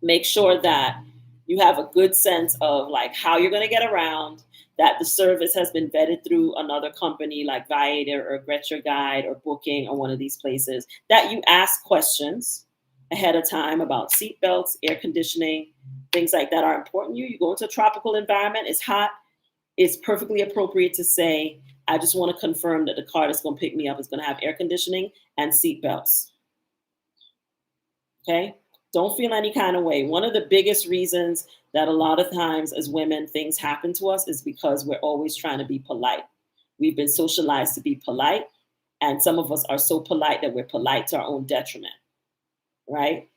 make sure that you have a good sense of like how you're going to get around, that the service has been vetted through another company like Viator or Get Your Guide or Booking or one of these places, that you ask questions ahead of time about seatbelts, air conditioning, things like that are important to you. You go into a tropical environment, it's hot, it's perfectly appropriate to say, I just want to confirm that the car that's going to pick me up is going to have air conditioning and seatbelts. Okay? Don't feel any kind of way. One of the biggest reasons that a lot of times as women things happen to us is because we're always trying to be polite. We've been socialized to be polite, and some of us are so polite that we're polite to our own detriment, right?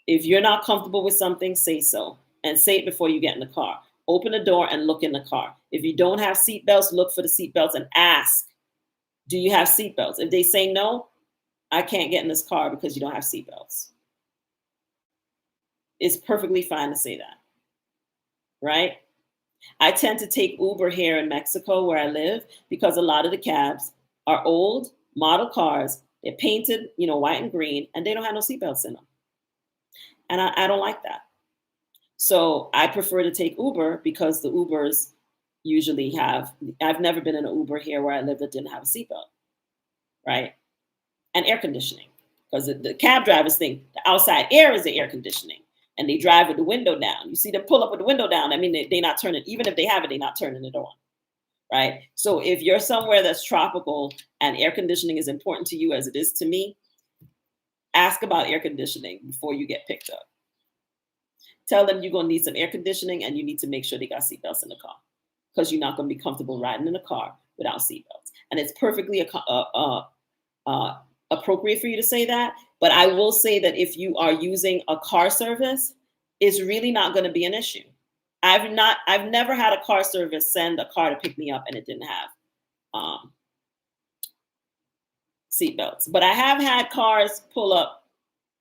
If you're not comfortable with something, say so, and say it before you get in the car. Open the door and look in the car. If you don't have seatbelts, look for the seatbelts and ask, do you have seatbelts? If they say no, I can't get in this car because you don't have seatbelts. It's perfectly fine to say that, right? I tend to take Uber here in Mexico where I live because a lot of the cabs are old model cars. They're painted, white and green, and they don't have no seatbelts in them. And I don't like that. So I prefer to take Uber because the Ubers usually I've never been in an Uber here where I live that didn't have a seatbelt, right? And air conditioning, because the cab drivers think the outside air is the air conditioning, and they drive with the window down. You see them pull up with the window down. I mean, they're not turning, even if they have it, they're not turning it on, right? So if you're somewhere that's tropical and air conditioning is important to you as it is to me, ask about air conditioning before you get picked up. Tell them you're going to need some air conditioning and you need to make sure they got seatbelts in the car, because you're not going to be comfortable riding in a car without seatbelts. And it's perfectly appropriate for you to say that. But I will say that if you are using a car service, it's really not going to be an issue. I've never had a car service send a car to pick me up and it didn't have seatbelts. But I have had cars pull up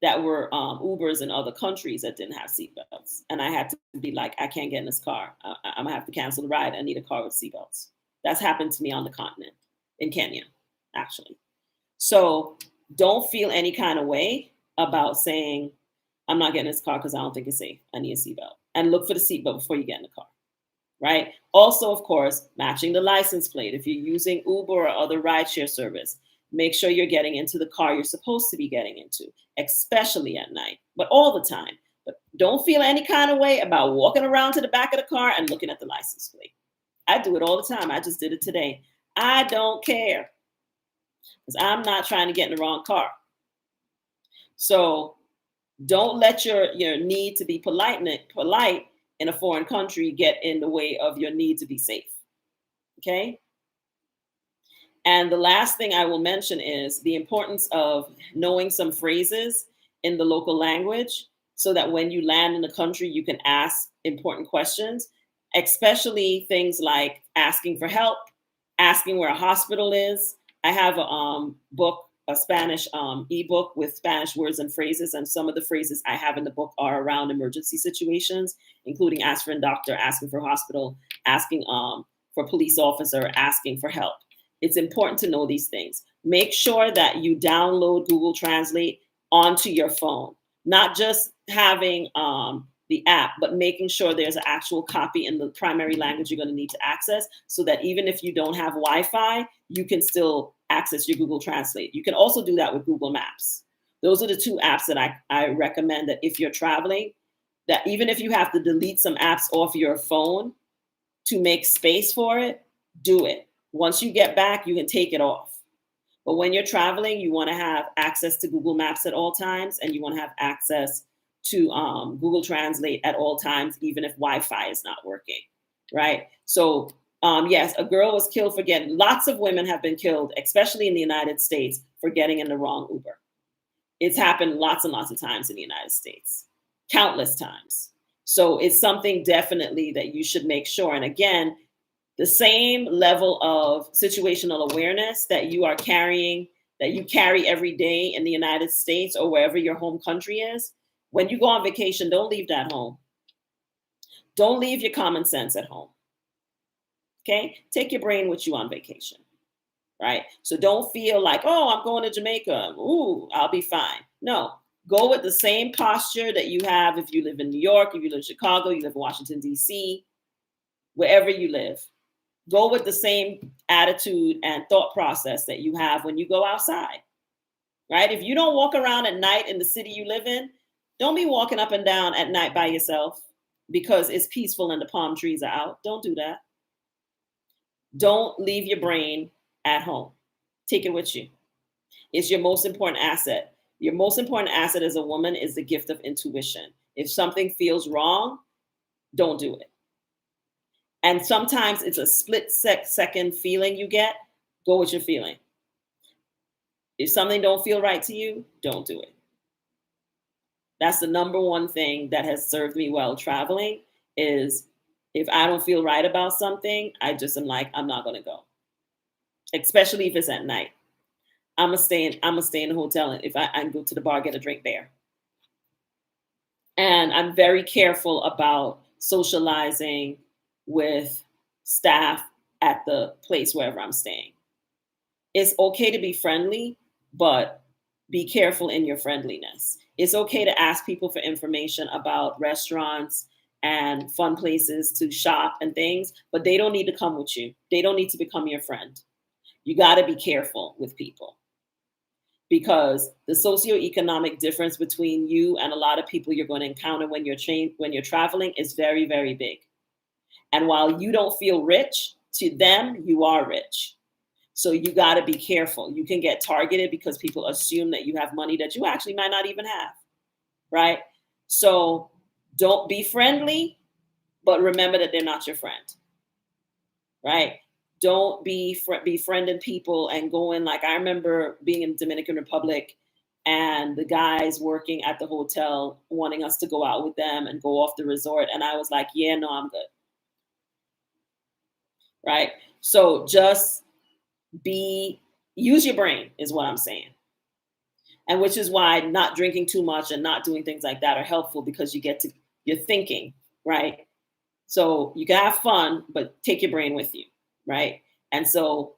that were Ubers in other countries that didn't have seatbelts. And I had to be like, I can't get in this car. I'm going to have to cancel the ride. I need a car with seatbelts. That's happened to me on the continent, in Kenya, actually. So don't feel any kind of way about saying, I'm not getting in this car because I don't think it's safe. I need a seatbelt. And look for the seatbelt before you get in the car, right? Also, of course, matching the license plate. If you're using Uber or other rideshare service, make sure you're getting into the car you're supposed to be getting into, especially at night, but all the time. But don't feel any kind of way about walking around to the back of the car and looking at the license plate. I do it all the time. I just did it today. I don't care. because I'm not trying to get in the wrong car. So don't let your need to be polite in a foreign country get in the way of your need to be safe. Okay. And the last thing I will mention is the importance of knowing some phrases in the local language so that when you land in the country, you can ask important questions, especially things like asking for help, asking where a hospital is. I have a book, a Spanish ebook with Spanish words and phrases, and some of the phrases I have in the book are around emergency situations, including ask for a doctor, asking for a hospital, asking for a police officer, asking for help. It's important to know these things. Make sure that you download Google Translate onto your phone, not just having the app, but making sure there's an actual copy in the primary language you're going to need to access so that even if you don't have Wi-Fi, you can still access your Google Translate. You can also do that with Google Maps. Those are the two apps that I recommend that if you're traveling, that even if you have to delete some apps off your phone to make space for it, do it. Once you get back, you can take it off. But when you're traveling, you want to have access to Google Maps at all times, and you want to have access to Google Translate at all times, even if Wi-Fi is not working, right? So yes, a girl was killed for getting, lots of women have been killed, especially in the United States, for getting in the wrong Uber. It's happened lots and lots of times in the United States, countless times. So it's something definitely that you should make sure. And again, the same level of situational awareness that you are carrying, that you carry every day in the United States or wherever your home country is, when you go on vacation, don't leave that home. Don't leave your common sense at home. Okay? Take your brain with you on vacation, right? So don't feel like, oh, I'm going to Jamaica. Ooh, I'll be fine. No, go with the same posture that you have if you live in New York, if you live in Chicago, you live in Washington, D.C., wherever you live. Go with the same attitude and thought process that you have when you go outside, right? If you don't walk around at night in the city you live in, don't be walking up and down at night by yourself because it's peaceful and the palm trees are out. Don't do that. Don't leave your brain at home. Take it with you. It's your most important asset. Your most important asset as a woman is the gift of intuition. If something feels wrong, don't do it. And sometimes it's a split second feeling you get. Go with your feeling. If something don't feel right to you, don't do it. That's the number one thing that has served me well traveling is if I don't feel right about something, I just am like, I'm not going to go. Especially if it's at night. I'm gonna stay in the hotel, and if I can go to the bar, get a drink there. And I'm very careful about socializing with staff at the place wherever I'm staying. It's okay to be friendly, but be careful in your friendliness. It's okay to ask people for information about restaurants and fun places to shop and things, but they don't need to come with you. They don't need to become your friend. You got to be careful with people because the socioeconomic difference between you and a lot of people you're going to encounter when you're traveling is very, very big. And while you don't feel rich, to them, you are rich. So you got to be careful. You can get targeted because people assume that you have money that you actually might not even have, right? So don't be friendly, but remember that they're not your friend, right? Don't be befriending people and going like, I remember being in the Dominican Republic and the guys working at the hotel wanting us to go out with them and go off the resort. And I was like, yeah, no, I'm good. Right? So just use your brain is what I'm saying. And which is why not drinking too much and not doing things like that are helpful because you're thinking, right? So you can have fun, but take your brain with you, right? And so,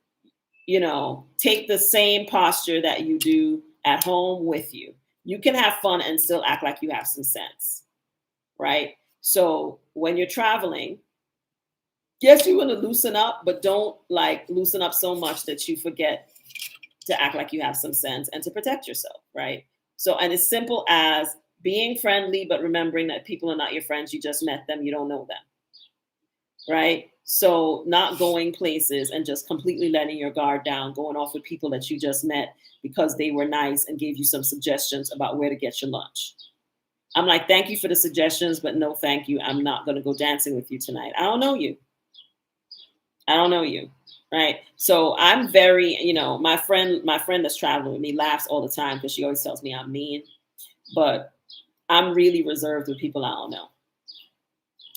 take the same posture that you do at home with you. You can have fun and still act like you have some sense, right? So when you're traveling, yes, you want to loosen up, but don't loosen up so much that you forget to act like you have some sense and to protect yourself, right? So, and as simple as being friendly, but remembering that people are not your friends. You just met them. You don't know them. right? So not going places and just completely letting your guard down, going off with people that you just met because they were nice and gave you some suggestions about where to get your lunch. I'm like, thank you for the suggestions, but no, thank you. I'm not going to go dancing with you tonight. I don't know you. I don't know you. Right. So I'm very, my friend that's traveling with me laughs all the time because she always tells me I'm mean, but I'm really reserved with people I don't know.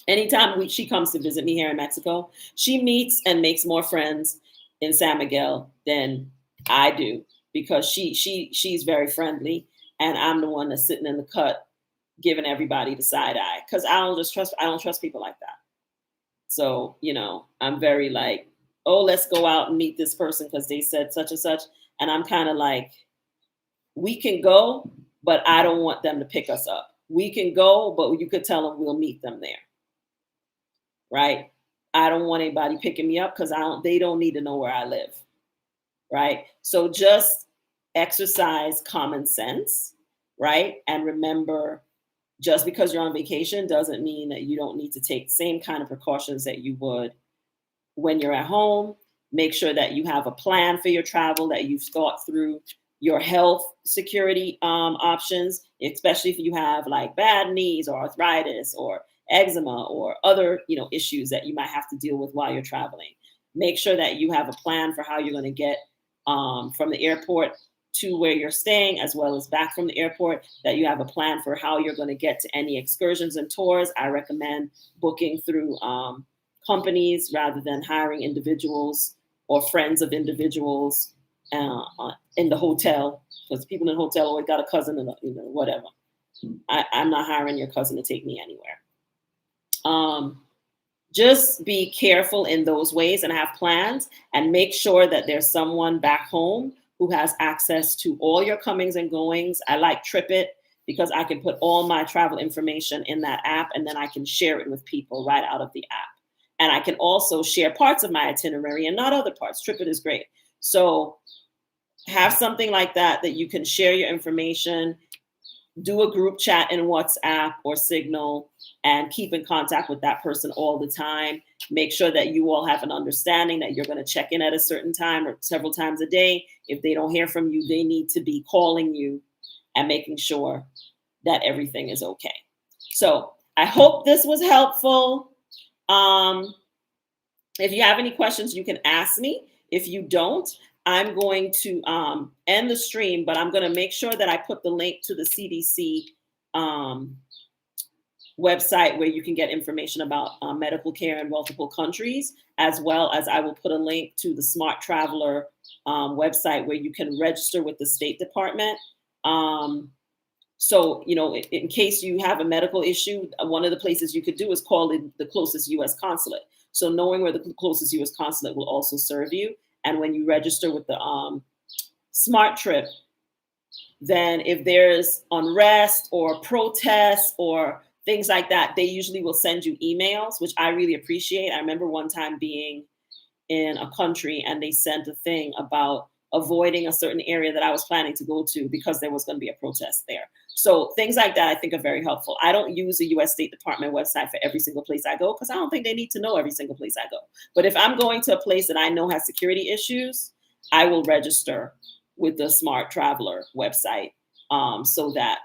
Anytime she comes to visit me here in Mexico, she meets and makes more friends in San Miguel than I do because she's very friendly and I'm the one that's sitting in the cut giving everybody the side eye because I don't trust people like that. So, I'm very like, oh, let's go out and meet this person because they said such and such. And I'm kind of like, we can go, but I don't want them to pick us up. We can go, but you could tell them we'll meet them there. Right. I don't want anybody picking me up because they don't need to know where I live. Right. So just exercise common sense. Right. And remember, just because you're on vacation doesn't mean that you don't need to take the same kind of precautions that you would when you're at home. Make sure that you have a plan for your travel, that you've thought through your health security options, especially if you have like bad knees or arthritis or eczema or other issues that you might have to deal with while you're traveling. Make sure that you have a plan for how you're going to get from the airport to where you're staying, as well as back from the airport, that you have a plan for how you're going to get to any excursions and tours. I recommend booking through companies rather than hiring individuals or friends of individuals in the hotel, because people in the hotel always got a cousin and whatever. I'm not hiring your cousin to take me anywhere. Just be careful in those ways and have plans, and make sure that there's someone back home who has access to all your comings and goings. I like TripIt because I can put all my travel information in that app and then I can share it with people right out of the app. And I can also share parts of my itinerary and not other parts. TripIt is great. So have something like that you can share your information, do a group chat in WhatsApp or Signal, and keep in contact with that person all the time. Make sure that you all have an understanding that you're going to check in at a certain time or several times a day. If they don't hear from you, they need to be calling you and making sure that everything is okay. So I hope this was helpful. If you have any questions, you can ask me. If you don't, I'm going to end the stream, but I'm going to make sure that I put the link to the CDC website where you can get information about medical care in multiple countries, as well as I will put a link to the Smart Traveler website where you can register with the State Department. So, in case you have a medical issue, one of the places you could do is call the closest U.S. consulate. So knowing where the closest U.S. consulate will also serve you. And when you register with the Smart Trip, then if there's unrest or protests or things like that, they usually will send you emails, which I really appreciate. I remember one time being in a country and they sent a thing about avoiding a certain area that I was planning to go to because there was going to be a protest there. So things like that I think are very helpful. I don't use the U.S. State Department website for every single place I go because I don't think they need to know every single place I go. But if I'm going to a place that I know has security issues, I will register with the Smart Traveler website so that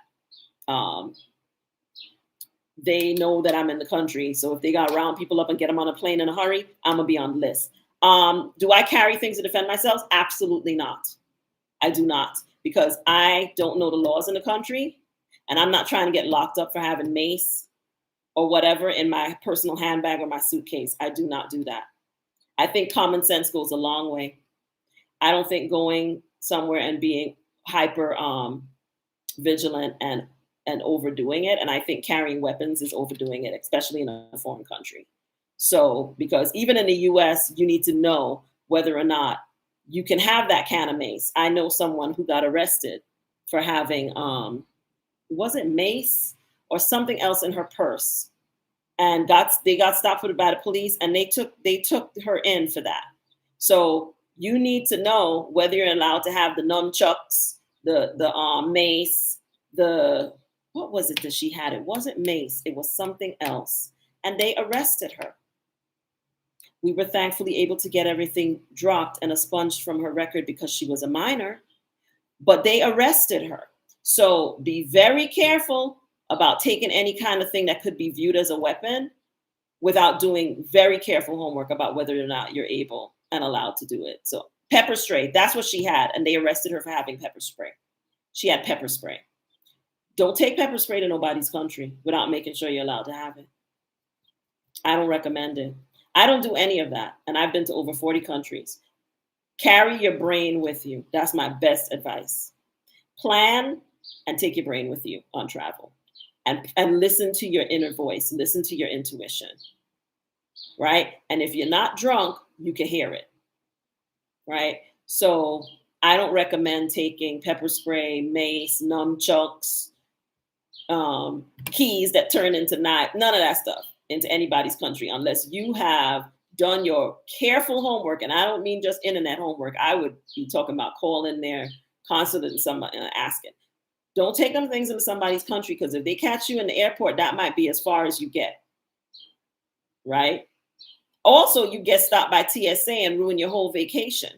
they know that I'm in the country. So if they got to round people up and get them on a plane in a hurry, I'm going to be on the list. Do I carry things to defend myself? Absolutely not. I do not, because I don't know the laws in the country, and I'm not trying to get locked up for having mace or whatever in my personal handbag or my suitcase. I do not do that. I think common sense goes a long way. I don't think going somewhere and being hyper vigilant and overdoing it. And I think carrying weapons is overdoing it, especially in a foreign country. So, because even in the US, you need to know whether or not you can have that kind of mace. I know someone who got arrested for having, was it mace or something else in her purse? And they got stopped by the police, and they took her in for that. So you need to know whether you're allowed to have the nunchucks, the mace, what was it that she had? It wasn't mace. It was something else. And they arrested her. We were thankfully able to get everything dropped and expunged from her record because she was a minor, but they arrested her. So be very careful about taking any kind of thing that could be viewed as a weapon without doing very careful homework about whether or not you're able and allowed to do it. So pepper spray, that's what she had. And they arrested her for having pepper spray. She had pepper spray. Don't take pepper spray to nobody's country without making sure you're allowed to have it. I don't recommend it. I don't do any of that. And I've been to over 40 countries. Carry your brain with you. That's my best advice. Plan and take your brain with you on travel. And listen to your inner voice. Listen to your intuition. Right? And if you're not drunk, you can hear it. Right? So I don't recommend taking pepper spray, mace, nunchucks, keys that turn into knives, none of that stuff into anybody's country unless you have done your careful homework. And I don't mean just internet homework. I would be talking about calling their consulate and somebody and asking. Don't take them things into somebody's country, because if they catch you in the airport, that might be as far as you get. Right? Also, you get stopped by TSA and ruin your whole vacation.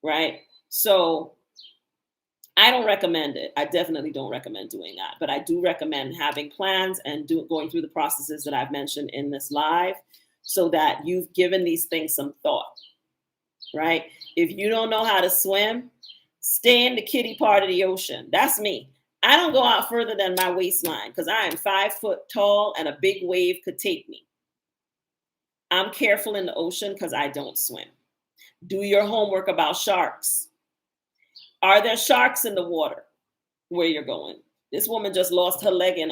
Right? So I don't recommend it. I definitely don't recommend doing that. But I do recommend having plans and going through the processes that I've mentioned in this live so that you've given these things some thought. Right? If you don't know how to swim, stay in the kiddie part of the ocean. That's me. I don't go out further than my waistline because I am 5 foot tall and a big wave could take me. I'm careful in the ocean because I don't swim. Do your homework about sharks. Are there sharks in the water where you're going? This woman just lost her leg in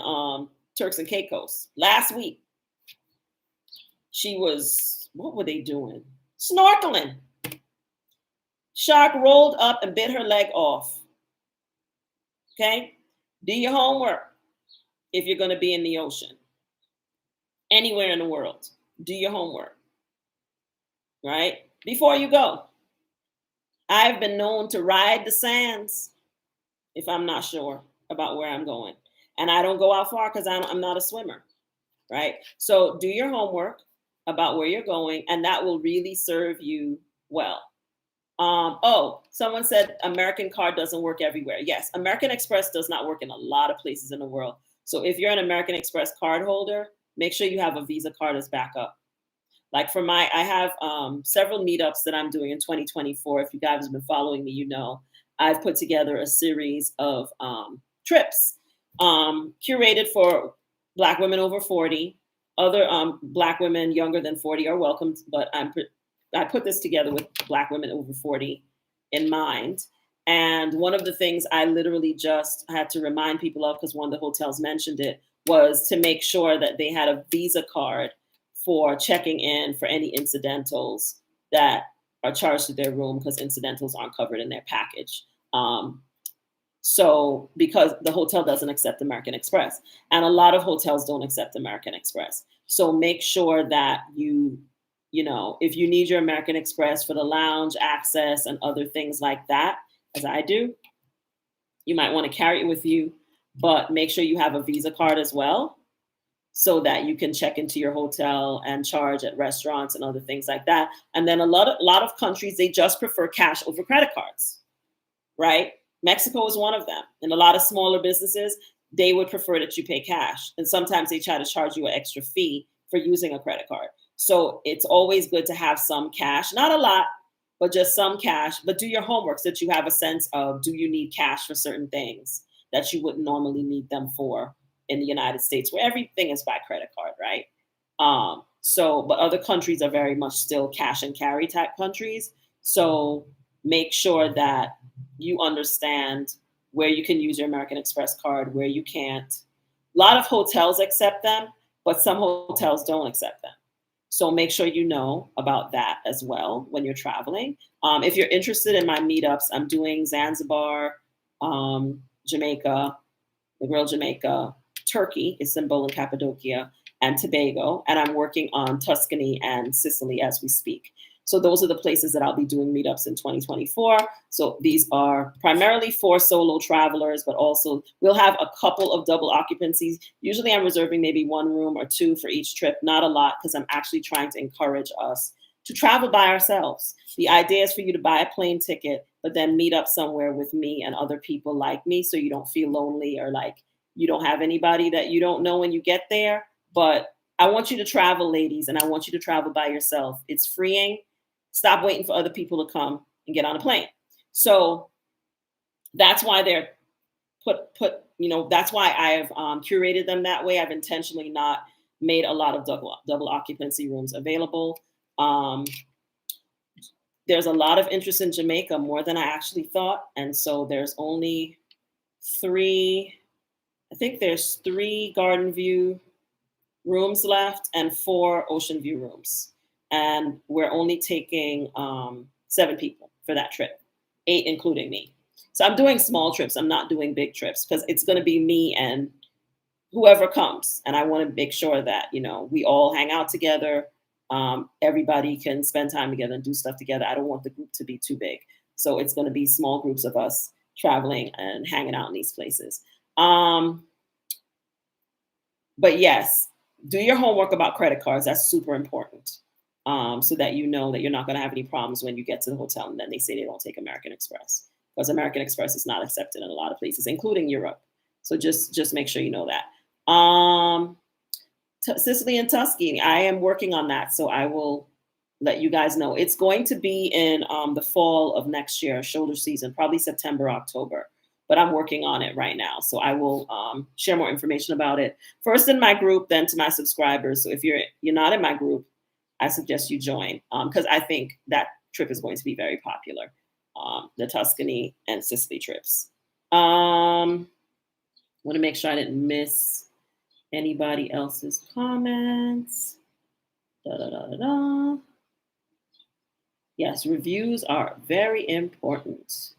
Turks and Caicos last week. She was, what were they doing? Snorkeling. Shark rolled up and bit her leg off. Okay? Do your homework if you're going to be in the ocean. Anywhere in the world. Do your homework. Right? Before you go. I've been known to ride the sands if I'm not sure about where I'm going. And I don't go out far because I'm not a swimmer. Right? So do your homework about where you're going, and that will really serve you well. Someone said American card doesn't work everywhere. Yes, American Express does not work in a lot of places in the world. So if you're an American Express card holder, make sure you have a Visa card as backup. Like I have several meetups that I'm doing in 2024. If you guys have been following me, you know, I've put together a series of trips curated for Black women over 40. Other Black women younger than 40 are welcome, but I put this together with Black women over 40 in mind. And one of the things I literally just had to remind people of, because one of the hotels mentioned it, was to make sure that they had a Visa card for checking in for any incidentals that are charged to their room, because incidentals aren't covered in their package. So because the hotel doesn't accept American Express, and a lot of hotels don't accept American Express. So make sure that you know, if you need your American Express for the lounge access and other things like that, as I do, you might want to carry it with you, but make sure you have a Visa card as well, so that you can check into your hotel and charge at restaurants and other things like that. And then a lot of countries, they just prefer cash over credit cards, right? Mexico is one of them. And a lot of smaller businesses, they would prefer that you pay cash. And sometimes they try to charge you an extra fee for using a credit card. So it's always good to have some cash, not a lot, but just some cash. But do your homework so that you have a sense of, do you need cash for certain things that you wouldn't normally need them for in the United States, where everything is by credit card, right? But other countries are very much still cash and carry type countries. So make sure that you understand where you can use your American Express card, where you can't. A lot of hotels accept them, but some hotels don't accept them. So make sure you know about that as well when you're traveling. If you're interested in my meetups, I'm doing Zanzibar, Jamaica, the Real Jamaica, Turkey, Istanbul and Cappadocia, and Tobago. And I'm working on Tuscany and Sicily as we speak. So those are the places that I'll be doing meetups in 2024. So these are primarily for solo travelers, but also we'll have a couple of double occupancies. Usually I'm reserving maybe one room or two for each trip, not a lot, because I'm actually trying to encourage us to travel by ourselves. The idea is for you to buy a plane ticket, but then meet up somewhere with me and other people like me, so you don't feel lonely or like you don't have anybody that you don't know when you get there. But I want you to travel, ladies, and I want you to travel by yourself. It's freeing. Stop waiting for other people to come and get on a plane. So that's why they're that's why I've curated them that way. I've intentionally not made a lot of double occupancy rooms available. Um, there's a lot of interest in Jamaica, more than I actually thought. And so there's only there's three Garden View rooms left and 4 Ocean View rooms. And we're only taking 7 people for that trip, 8 including me. So I'm doing small trips. I'm not doing big trips because it's going to be me and whoever comes. And I want to make sure that, we all hang out together. Everybody can spend time together and do stuff together. I don't want the group to be too big. So it's going to be small groups of us traveling and hanging out in these places. But yes, do your homework about credit cards. That's super important. So that you know that you're not going to have any problems when you get to the hotel and then they say they don't take American Express, because American Express is not accepted in a lot of places, including Europe. So just make sure you know that. Sicily and Tuscany, I am working on that, so I will let you guys know. It's going to be in the fall of next year, shoulder season, probably September, October. But I'm working on it right now, so I will share more information about it first in my group, then to my subscribers. So if you're not in my group, I suggest you join because I think that trip is going to be very popular, the Tuscany and Sicily trips. Want to make sure I didn't miss anybody else's comments. Yes, reviews are very important.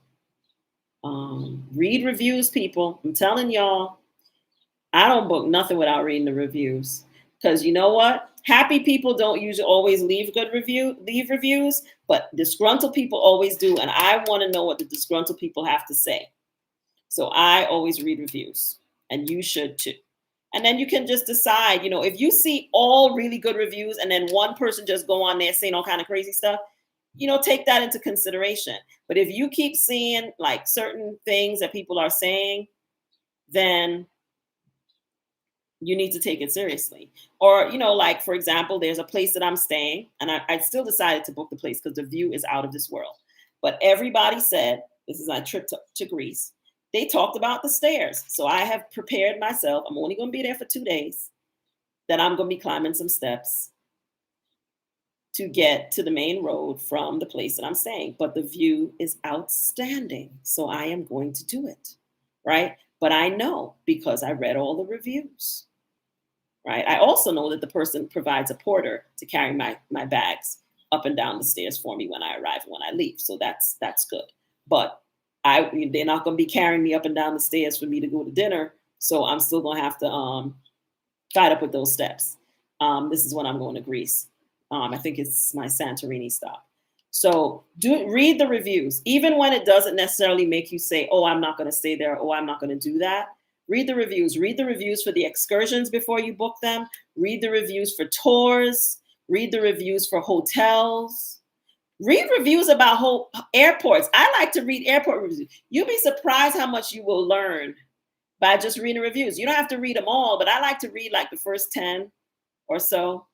Read reviews, people. I'm telling y'all, I don't book nothing without reading the reviews. Because you know what? Happy people don't usually always leave reviews, but disgruntled people always do. And I want to know what the disgruntled people have to say. So I always read reviews, and you should too. And then you can just decide, if you see all really good reviews and then one person just go on there saying all kind of crazy stuff, take that into consideration. But if you keep seeing like certain things that people are saying, then you need to take it seriously. Or, like, for example, there's a place that I'm staying, and I still decided to book the place because the view is out of this world. But everybody said, this is my trip to Greece, they talked about the stairs. So I have prepared myself. I'm only going to be there for 2 days. That I'm going to be climbing some steps to get to the main road from the place that I'm staying. But the view is outstanding. So I am going to do it. Right. But I know because I read all the reviews. Right. I also know that the person provides a porter to carry my bags up and down the stairs for me when I arrive and when I leave. So that's good. But they're not going to be carrying me up and down the stairs for me to go to dinner. So I'm still going to have to fight up with those steps. This is when I'm going to Greece. I think it's my Santorini stop. So read the reviews, even when it doesn't necessarily make you say, oh, I'm not going to stay there. Oh, I'm not going to do that. Read the reviews. Read the reviews for the excursions before you book them. Read the reviews for tours. Read the reviews for hotels. Read reviews about airports. I like to read airport reviews. You'll be surprised how much you will learn by just reading reviews. You don't have to read them all, but I like to read like the first 10 or so,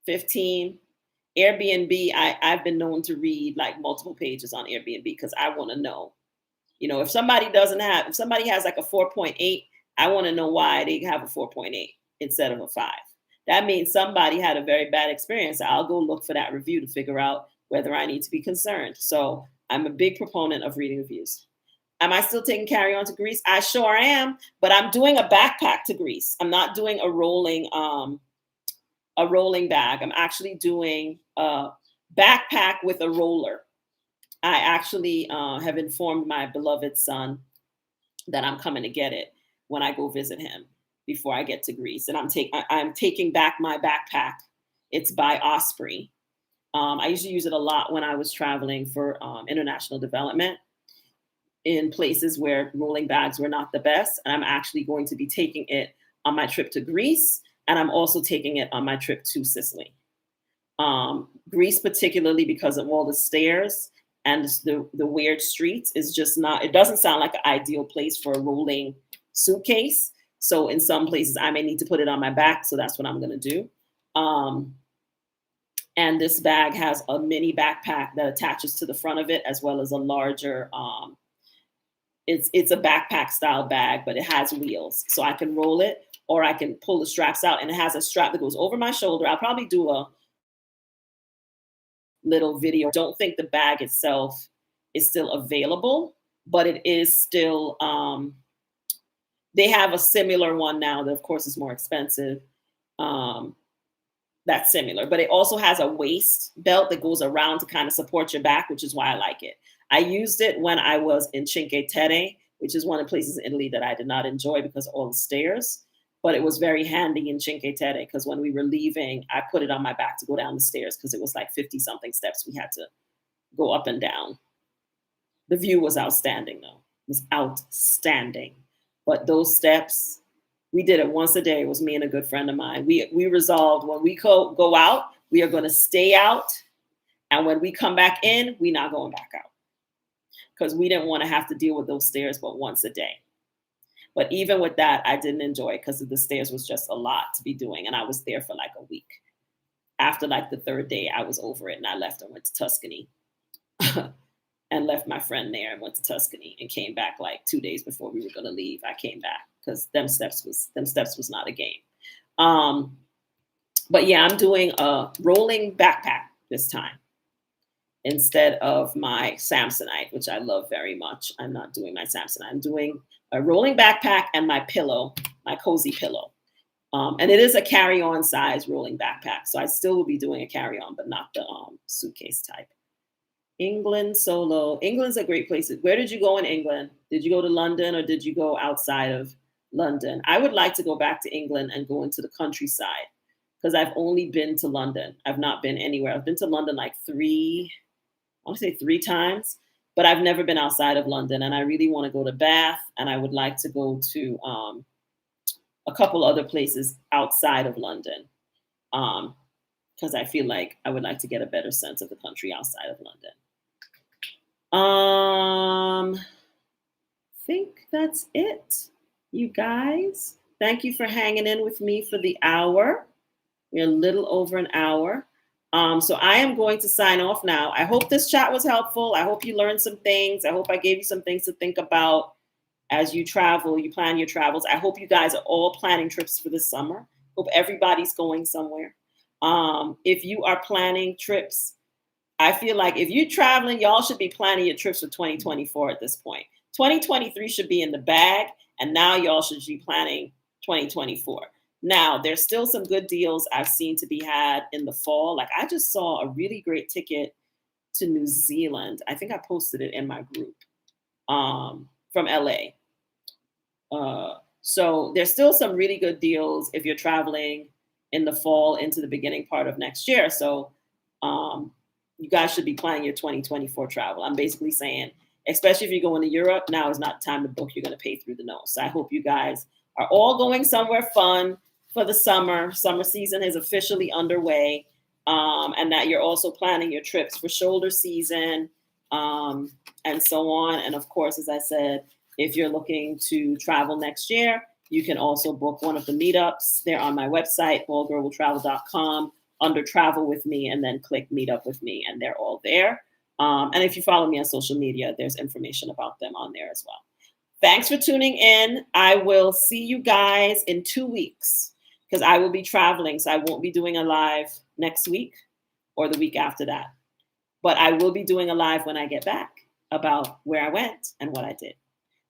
15. Airbnb, I've been known to read like multiple pages on Airbnb because I want to know. If somebody has like a 4.8, I want to know why they have a 4.8 instead of a 5. That means somebody had a very bad experience. I'll go look for that review to figure out whether I need to be concerned. So I'm a big proponent of reading reviews. Am I still taking carry-on to Greece? I sure am, but I'm doing a backpack to Greece. I'm not doing a rolling bag. I'm actually doing a backpack with a roller. I actually have informed my beloved son that I'm coming to get it when I go visit him before I get to Greece. And I'm taking back my backpack. It's by Osprey. I used to use it a lot when I was traveling for international development in places where rolling bags were not the best. And I'm actually going to be taking it on my trip to Greece, and I'm also taking it on my trip to Sicily. Greece, particularly because of all the stairs and the weird streets, is just not, it doesn't sound like an ideal place for a rolling suitcase. So in some places, I may need to put it on my back. So that's what I'm going to do. And this bag has a mini backpack that attaches to the front of it, as well as a larger, it's a backpack style bag, but it has wheels. So I can roll it, or I can pull the straps out, and it has a strap that goes over my shoulder. I'll probably do a little video. Don't think the bag itself is still available, but it is still, they have a similar one now that of course is more expensive. That's similar, but it also has a waist belt that goes around to kind of support your back, which is why I like it. I used it when I was in Cinque Terre, which is one of the places in Italy that I did not enjoy because of all the stairs, but it was very handy in Cinque Terre because when we were leaving, I put it on my back to go down the stairs because it was like 50 something steps we had to go up and down. The view was outstanding though. It was outstanding. But those steps, we did it once a day. It was me and a good friend of mine. We resolved when we go out, we are going to stay out. And when we come back in, we're not going back out. Because we didn't want to have to deal with those stairs but once a day. But even with that, I didn't enjoy it because the stairs was just a lot to be doing. And I was there for like a week. After like the third day, I was over it and I left and went to Tuscany. And left my friend there and went to Tuscany and came back like 2 days before we were going to leave. I came back because them steps was not a game. But yeah, I'm doing a rolling backpack this time instead of my Samsonite, which I love very much. I'm not doing my Samsonite. I'm doing a rolling backpack and my pillow, my cozy pillow. And it is a carry-on size rolling backpack. So I still will be doing a carry-on, but not the suitcase type. England solo. England's a great place. Where did you go in England? Did you go to London or did you go outside of London? I would like to go back to England and go into the countryside because I've only been to London. I've not been anywhere. I've been to London like three times, but I've never been outside of London. And I really want to go to Bath, and I would like to go to a couple other places outside of London. Because I feel like I would like to get a better sense of the country outside of London. I think that's it, you guys. Thank you for hanging in with me for the hour. We're a little over an hour. So I am going to sign off now. I hope this chat was helpful. I hope you learned some things. I hope I gave you some things to think about as you travel, you plan your travels. I hope you guys are all planning trips for this summer. Hope everybody's going somewhere. If you are planning trips, I feel like if you're traveling, y'all should be planning your trips for 2024 at this point. 2023 should be in the bag, and now y'all should be planning 2024. Now, there's still some good deals I've seen to be had in the fall. Like I just saw a really great ticket to New Zealand. I think I posted it in my group from LA. So there's still some really good deals if you're traveling in the fall into the beginning part of next year. So you guys should be planning your 2024 travel. I'm basically saying, especially if you're going to Europe, now is not the time to book. You're going to pay through the nose. So I hope you guys are all going somewhere fun for the summer. Summer season is officially underway. And that you're also planning your trips for shoulder season and so on. And of course, as I said, if you're looking to travel next year, you can also book one of the meetups. They're on my website, BaldGirlWillTravel.com, under Travel with Me, and then click Meet Up with Me, and they're all there. And if you follow me on social media, there's information about them on there as well. Thanks for tuning in. I will see you guys in 2 weeks because I will be traveling, so I won't be doing a live next week or the week after that. But I will be doing a live when I get back about where I went and what I did.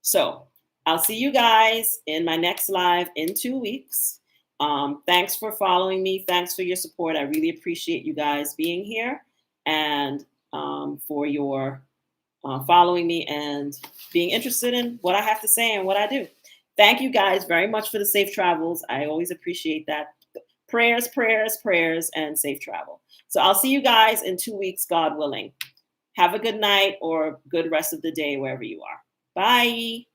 So I'll see you guys in my next live in 2 weeks. Thanks for following me. Thanks for your support. I really appreciate you guys being here and for your following me and being interested in what I have to say and what I do. Thank you guys very much for the safe travels. I always appreciate that. Prayers, prayers, prayers, and safe travel. So I'll see you guys in 2 weeks, God willing. Have a good night or good rest of the day wherever you are. Bye.